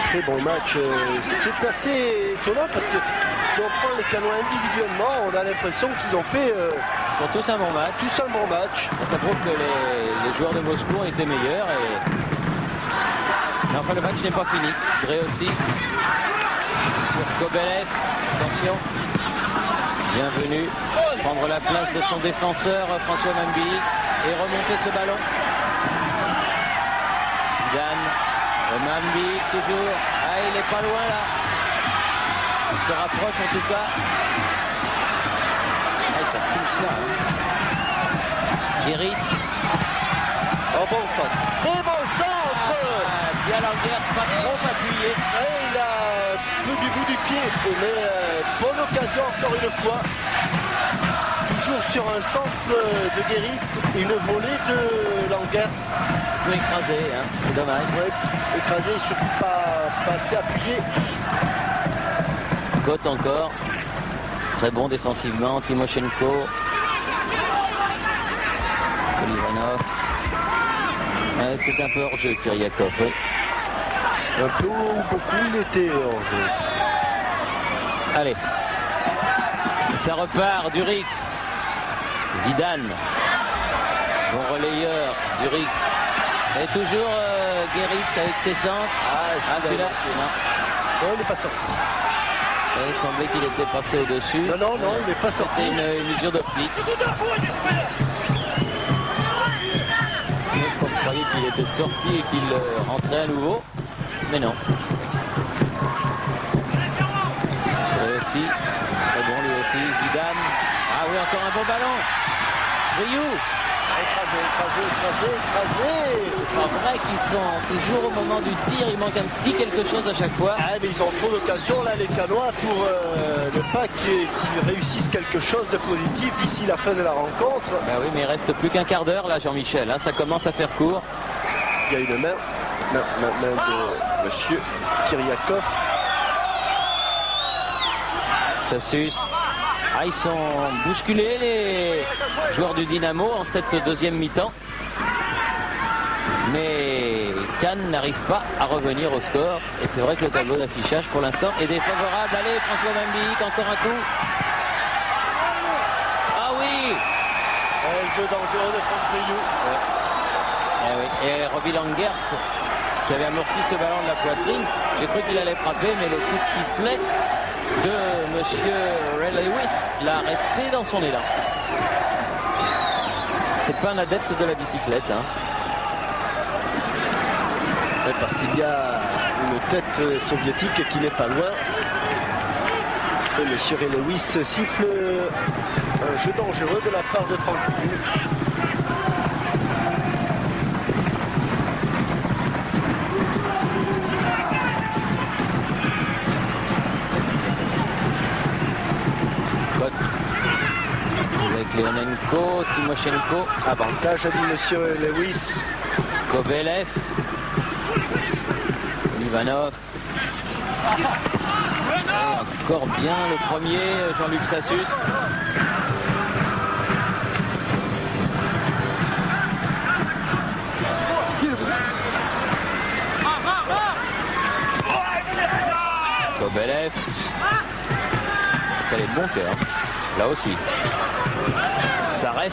Très bon match. C'est assez étonnant parce que si on prend les Canois individuellement, on a l'impression qu'ils ont fait pour tous un bon match. Tous un bon match. Ça prouve que les joueurs de Moscou ont été meilleurs. Mais enfin, le match n'est pas fini. Gré aussi. Sur Kobelev. Attention. Bienvenue. Prendre la place de son défenseur François Mambi et remonter ce ballon. Zidane. Mambi toujours. Ah, il est pas loin là. Il se rapproche en tout cas. Ah, il sort tout cela. Guérit. Oh, bon centre. Très bon centre. Bien Langers, pas trop appuyé. Ouais, il a peu du bout du pied. Mais bonne occasion encore une fois. Toujours sur un centre de Guérit. Une volée de Langers. Un peu écrasé, hein. C'est dommage. Ouais, écrasé, surtout pas assez appuyé. Cote encore. Très bon défensivement. Timochenko. Ivanov. C'est un peu hors-jeu, Kiriakov. Oui. Un peu ou beaucoup, il était hors-jeu. Allez. Ça repart, Durix. Zidane. Bon relayeur, Durix. Et toujours Guérit avec ses centres. Celui-là. Non, il n'est pas sorti. Il semblait qu'il était passé au-dessus. Non, il n'est pas sorti. C'était une mesure d'optique. On croyait qu'il était sorti et qu'il rentrait à nouveau. Mais non. Lui aussi. Très bon, lui aussi. Zidane. Ah oui, encore un bon ballon. Rioux. Écrasé. C'est pas vrai qu'ils sont toujours au moment du tir, il manque un petit quelque chose à chaque fois. Ah, mais ils ont trop d'occasions là les Canois pour ne pas qu'ils réussissent quelque chose de positif d'ici la fin de la rencontre. Bah oui, mais il reste plus qu'un quart d'heure là, Jean-Michel, hein, ça commence à faire court. Il y a une main de monsieur Kiriakov. Ça suce. Ah, ils sont bousculés les joueurs du Dynamo en cette deuxième mi-temps. Mais Cannes n'arrive pas à revenir au score. Et c'est vrai que le tableau d'affichage pour l'instant est défavorable. Allez, François Mambic, encore un coup. Ah oui, jeu dangereux de Franck Rioux. Et Robbie Langers qui avait amorti ce ballon de la poitrine. J'ai cru qu'il allait frapper, mais le coup de sifflet de monsieur Ray Lewis l'a arrêté dans son élan. C'est pas un adepte de la bicyclette. Hein. Ouais, parce qu'il y a une tête soviétique qui n'est pas loin. Et monsieur Ray Lewis siffle un jeu dangereux de la part de Franck. Avec Leonenko, Timoshenko. Avantage, a dit monsieur Lewis. Kobelev. Ivanov. Et encore bien le premier, Jean-Luc Sassus. Kobelev. Elle est de bon cœur. Là aussi. Sarev.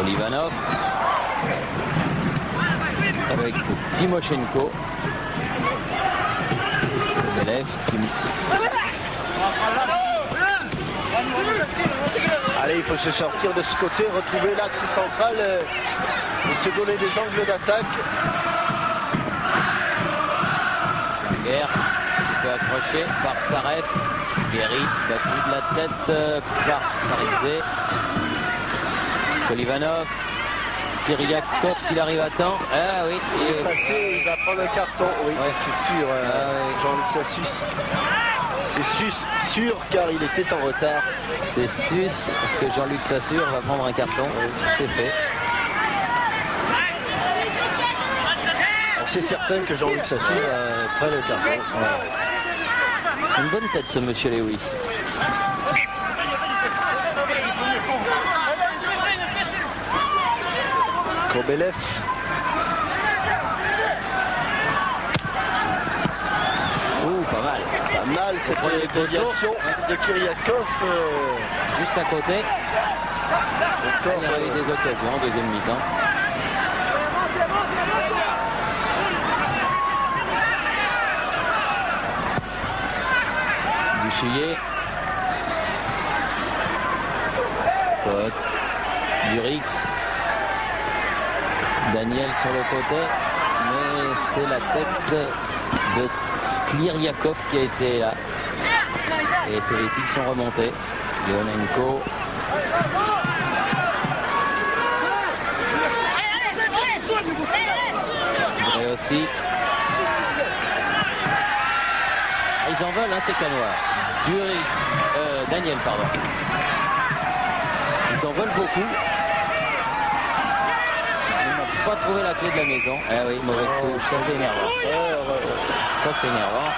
Olivanov. Avec Timoshenko. Kobelev qui... Allez, il faut se sortir de ce côté, retrouver l'axe central et se donner des angles d'attaque. Guerre qui peut accrocher par Sarev. Guéry battu de la tête par Saridze. Kolivanov. Kiriakov s'il arrive à temps. Ah oui. Il est passé, il va prendre un carton. Oui, ouais, c'est sûr, Jean-Luc Sassus. C'est sûr car il était en retard. C'est sus que Jean-Luc Sassure va prendre un carton. C'est fait. C'est certain que Jean-Luc Sassure prend le carton. Ouais. Une bonne tête ce monsieur Lewis. Kobelev. Pas mal. Pas mal cette déviation de Kiriakov. Juste à côté. Il y avait des occasions en deuxième mi-temps. Duchillet. Pot. Durix. Daniel sur le côté. Mais c'est la tête de Skliryakov qui a été là. Et ces Soviétiques sont remontés. Leonenko. Et aussi. Ils en veulent, hein, ces Canois. Daniel, pardon. Ils en veulent beaucoup. Ils n'ont pas trouvé la clé de la maison. Ah oui, mauvaise touche, ça c'est énervant. Ça c'est énervant.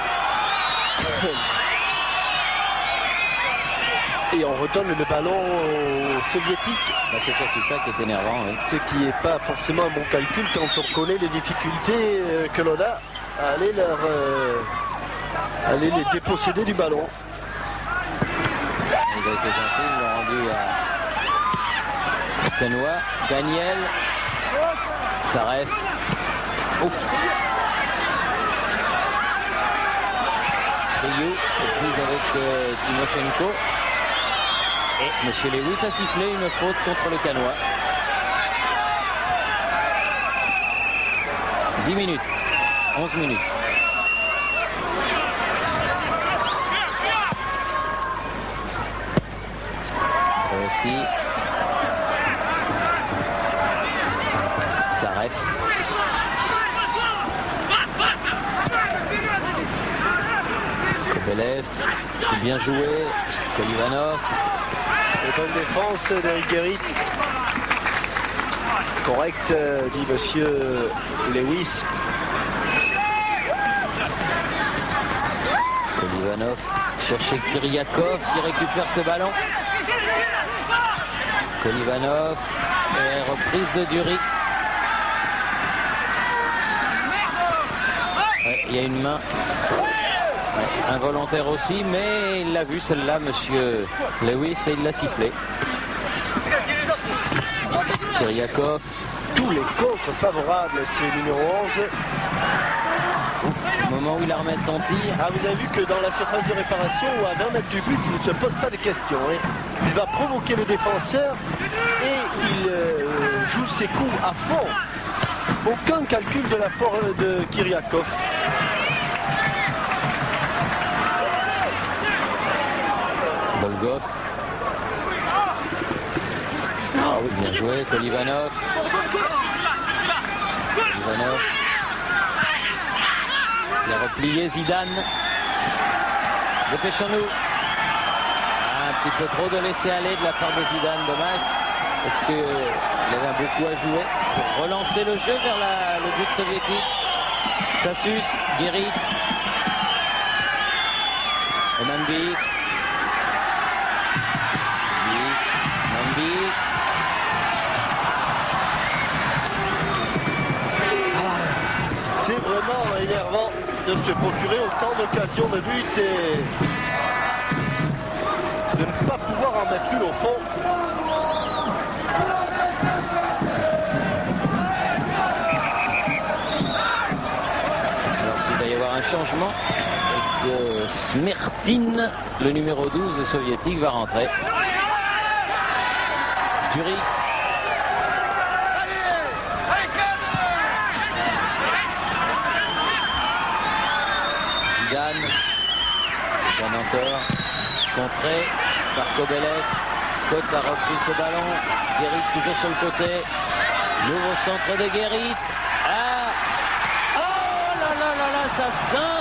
Et on redonne le ballon aux soviétiques. Bah, c'est surtout ça qui est énervant. Oui. Ce qui n'est pas forcément un bon calcul quand on connaît les difficultés que l'on a à aller aller les déposséder du ballon. Ils ont été gentils, ils l'ont rendu à Canois. Daniel. Sarev. Oh. Rio, prise avec Timoshenko. Et M. Lewis a sifflé une faute contre le Canois. 10 minutes. 11 minutes. Aussi. Sarev. Kobelev. C'est bien joué. Kolivanov. Et bonne défense d'Eric Guérit. Correct, dit monsieur Lewis. Kolivanov chercher Kiriakov qui récupère ce ballon. Kolivanov. Et reprise de Durix. Ouais, il y a une main Ouais, involontaire aussi, mais il l'a vu celle-là, monsieur Lewis, et il l'a sifflé. Kyriakov. Tous les contres favorables, c'est le numéro 11. Au moment où il remet son tir. Ah, vous avez vu que dans la surface de réparation, ou à 20 mètres du but, il ne se pose pas de questions. Hein. Il va provoquer le défenseur et il joue ses coups à fond. Aucun calcul de la force de Kyriakov. Volgov. Ah oui, bien joué, Kolivanov. Kolivanov. Il a replié Zidane. Dépêchons-nous. Un petit peu trop de laisser aller de la part de Zidane, dommage. Parce qu'il avait beaucoup à jouer pour relancer le jeu vers le but soviétique. Sassus, Guérit. Omanbik. Omanbik. C'est vraiment énervant de se procurer autant d'occasions de but et de ne pas pouvoir en mettre une au fond. Alors qu'il va y avoir un changement et que Smertin, le numéro 12 soviétique, va rentrer. Durix. Zidane encore, contré par Kobelev. Côte a repris ce ballon. Guérit toujours sur le côté. Nouveau centre de Guérit. Ah, oh là là là là, ça sent.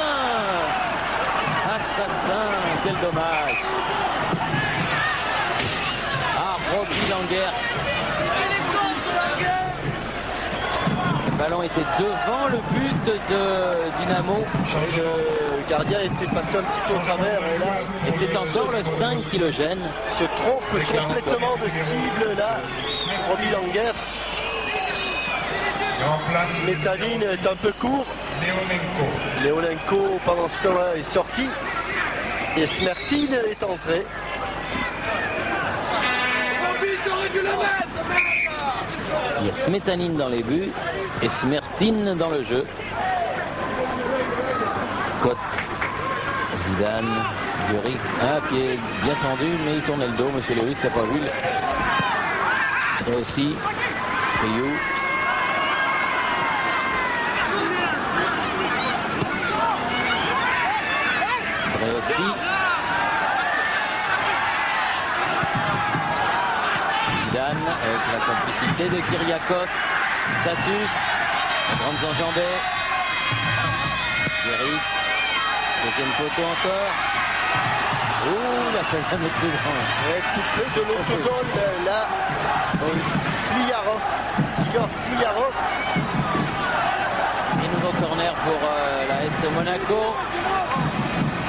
Ah, ça sent. Quel dommage. Ah, Robbie Langers. Le ballon était devant le but de Dynamo. Le gardien était passé un petit peu au travers. Et c'est encore le 5 qui le gêne. Il se trompe complètement de cible là. Robbie Langers. Métaline est un peu court. Leonenko pendant ce temps-là est sorti. Et Smertin est entré. Il y a Smetanine dans les buts et Smertin dans le jeu. Côte, Zidane, Guérit, un pied bien tendu, mais il tournait le dos, monsieur Lewis n'a pas vu. Et aussi, Ryu. Et aussi. Zidane avec la complicité de Kyriakov. Sassus, grandes enjambées. Guérit. Deuxième poteau encore. Ouh, il a fait la mettre plus grand. Coupé de l'autogol là. Skliarov. Igor Skliarov. Et nouveau corner pour la S Monaco.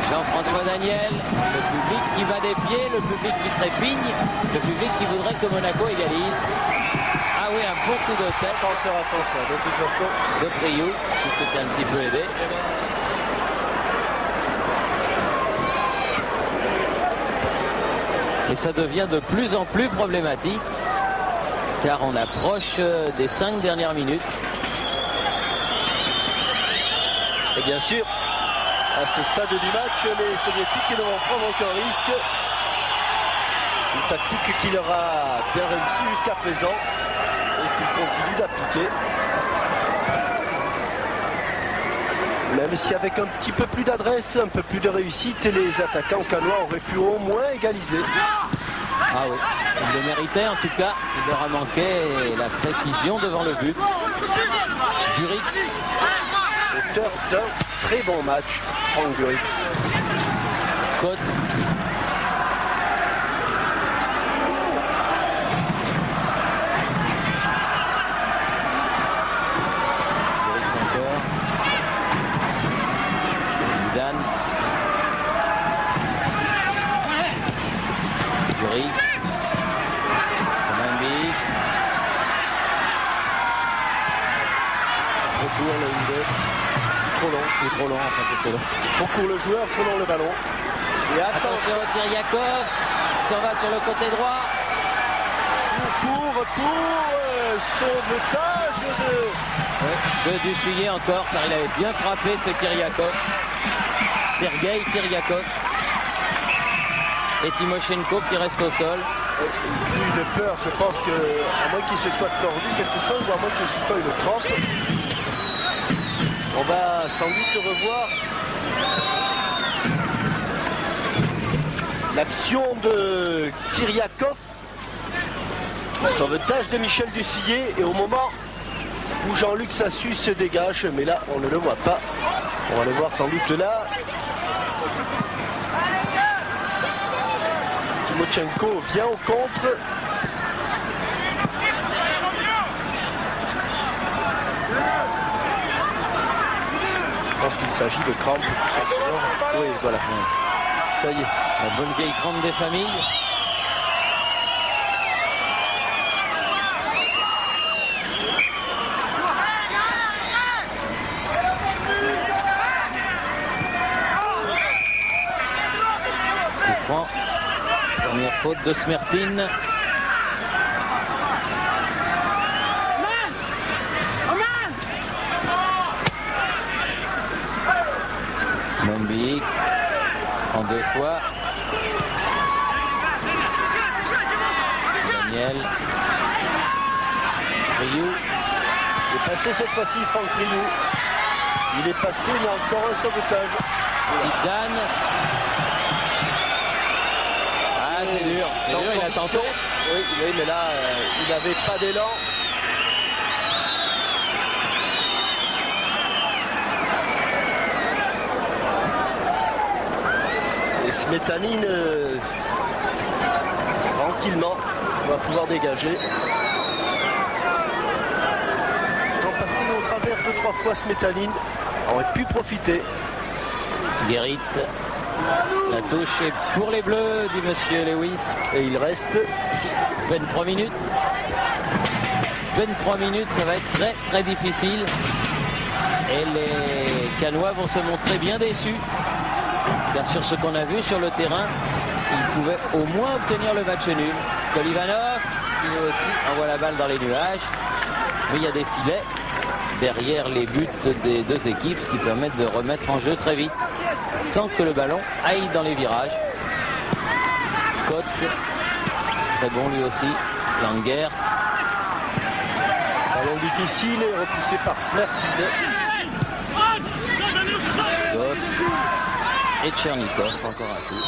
Jean-François Daniel, le public qui va des pieds, le public qui trépigne, le public qui voudrait que Monaco égalise. Ah oui, un bon coup de tête. Ascenseur, de toute façon. De Priou, qui s'était un petit peu aidé. Et ça devient de plus en plus problématique, car on approche des 5 dernières minutes. Et bien sûr, à ce stade du match, les Soviétiques ne vont prendre aucun risque. Une tactique qui leur a bien réussi jusqu'à présent et qu'ils continuent d'appliquer. Même si avec un petit peu plus d'adresse, un peu plus de réussite, les attaquants canois auraient pu au moins égaliser. Ah oui, il le méritait en tout cas, il leur a manqué la précision devant le but. Durix. Auteur d'un très bon match, Franck Durix. Côte. Durix encore. Zidane. Durix. Omanbik. Trop court le 1-2. trop long. C'est trop long, enfin c'est long. Trop court le joueur, trop long le ballon. Et Attention, Kyriakov. S'en va sur le côté droit. Pour sauvetage de Dussuyer encore, car il avait bien frappé ce Kyriakov. Sergueï Kyriakov. Et Timoshenko qui reste au sol. Une peur, je pense que, à moins qu'il se soit tordu quelque chose, ou à moins qu'il se soit une crampe, on va sans doute revoir l'action de Kyriakov. Sauvetage de Michel Dussuyer, et au moment où Jean-Luc Sassu se dégage, mais là on ne le voit pas. On va le voir sans doute là. Timoshenko vient au contre. Je pense qu'il s'agit de crampes. Oui, voilà. Ça y est. La bonne vieille crampe des familles. Première faute de Smertin. Mombi en 2 fois. Daniel. Rioux. Il est passé cette fois-ci, Franck Rioux. Il est passé, il y a encore un sauvetage. Zidane. Ah, c'est dur, il a tenté. Oui, mais là, il n'avait pas d'élan. Et Smetanine, tranquillement, va pouvoir dégager. Quand passer au travers 2-3 fois Smetanine, on aurait pu profiter. Guérit. La touche est pour les Bleus, dit monsieur Lewis. Et il reste 23 minutes. 23 minutes, ça va être très très difficile. Et les Canois vont se montrer bien déçus. Car sur ce qu'on a vu sur le terrain, ils pouvaient au moins obtenir le match nul. Kolivanov, qui lui aussi envoie la balle dans les nuages. Mais il y a des filets derrière les buts des deux équipes, ce qui permet de remettre en jeu très vite, sans que le ballon aille dans les virages. Cote, très bon lui aussi. Langers. Ballon difficile et repoussé par Smertin. Goff et Tchernikov, encore un coup.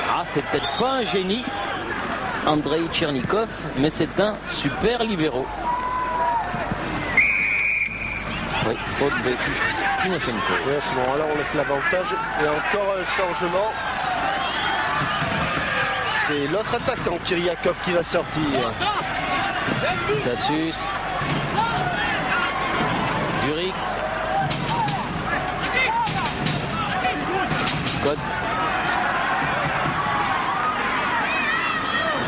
Ah, c'est peut-être pas un génie, Andrei Tchernikov, mais c'est un super libéro. Oui, faute de Timoshenko. Et à ce moment-là, on laisse l'avantage. Et encore un changement. C'est l'autre attaquant, Kyriakov, qui va sortir. Sassus. Durix. Cote.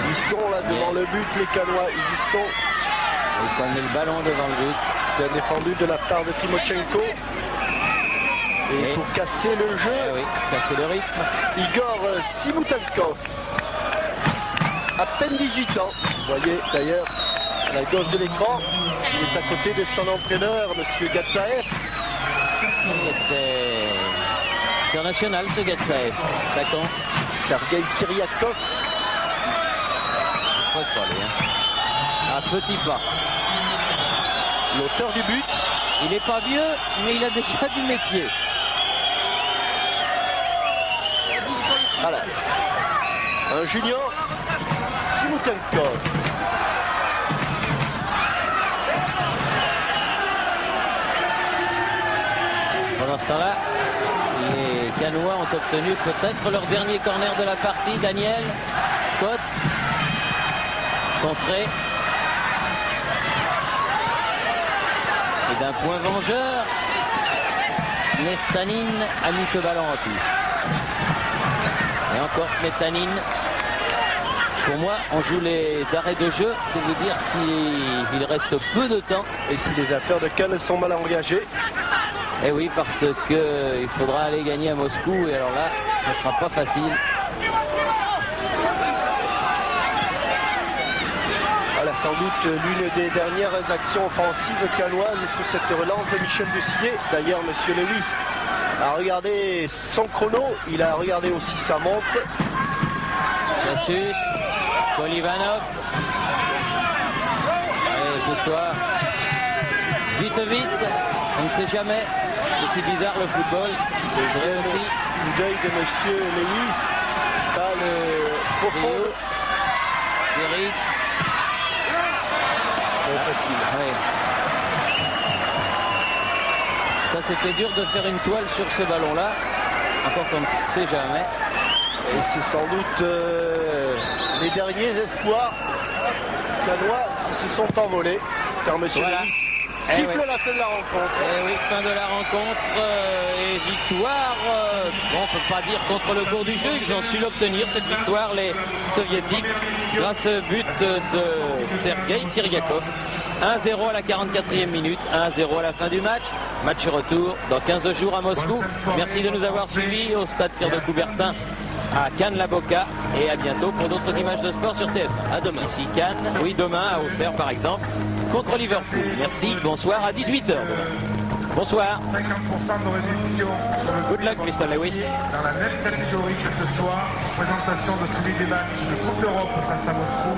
Ils y sont là devant le but, les Canois. Ils y sont. Il faut amener le ballon devant le but. Bien défendu de la part de Timoshenko. Et pour casser le jeu, oui, casser le rythme, Igor Simutankov, à peine 18 ans. Vous voyez d'ailleurs à la gauche de l'écran, il est à côté de son entraîneur, M. Gatsaev. Il était international ce Gatsaev. Attaquant. Sergueï Kyriakov. Il faut aller, hein. Un petit pas. L'auteur du but. Il n'est pas vieux, mais il a déjà du métier. Voilà. Un junior, Simutankov. Pendant ce temps-là, les Canois ont obtenu peut-être leur dernier corner de la partie. Daniel, Cote, contré. Et d'un point vengeur, Smetanine a mis ce ballon en touche. Et encore Smetanine. Pour moi, on joue les arrêts de jeu, c'est de dire s'il reste peu de temps. Et si les affaires de Cannes sont mal engagées. Eh oui, parce qu'il faudra aller gagner à Moscou, et alors là, ce ne sera pas facile. Voilà, sans doute l'une des dernières actions offensives cannoises sur cette relance de Michel Ducillet. D'ailleurs, monsieur Lewis a regardé son chrono, il a regardé aussi sa montre. Cassius, Polivanov. Allez, pousse-toi. Vite, on ne sait jamais. C'est si bizarre le football. C'est vrai aussi. Coup d'œil de monsieur Lewis. Pas le propos. Eric. Facile. Oui. Ça, c'était dur de faire une toile sur ce ballon-là. Encore qu'on ne sait jamais. Et c'est sans doute les derniers espoirs cannois qui se sont envolés. Car monsieur Lewis siffle la fin de la rencontre. Et oui, fin de la rencontre et victoire. Bon, on ne peut pas dire contre le cours du jeu. Ils ont su l'obtenir, cette victoire, les soviétiques, grâce au but de Sergei Kiryakov. 1-0 à la 44e minute, 1-0 à la fin du match. Match retour dans 15 jours à Moscou. Merci de nous avoir suivis au stade Pierre de Coubertin à Cannes-la-Boca, et à bientôt pour d'autres images de sport sur TF1. À demain. Ici Cannes, oui, demain à Auxerre par exemple, contre Liverpool. Merci, bonsoir à 18h. Bonsoir. 50% de réduction. Good luck, Mr. Lewis. Dans la même catégorie que ce soir, présentation de celui des matchs de Coupe d'Europe face à Moscou.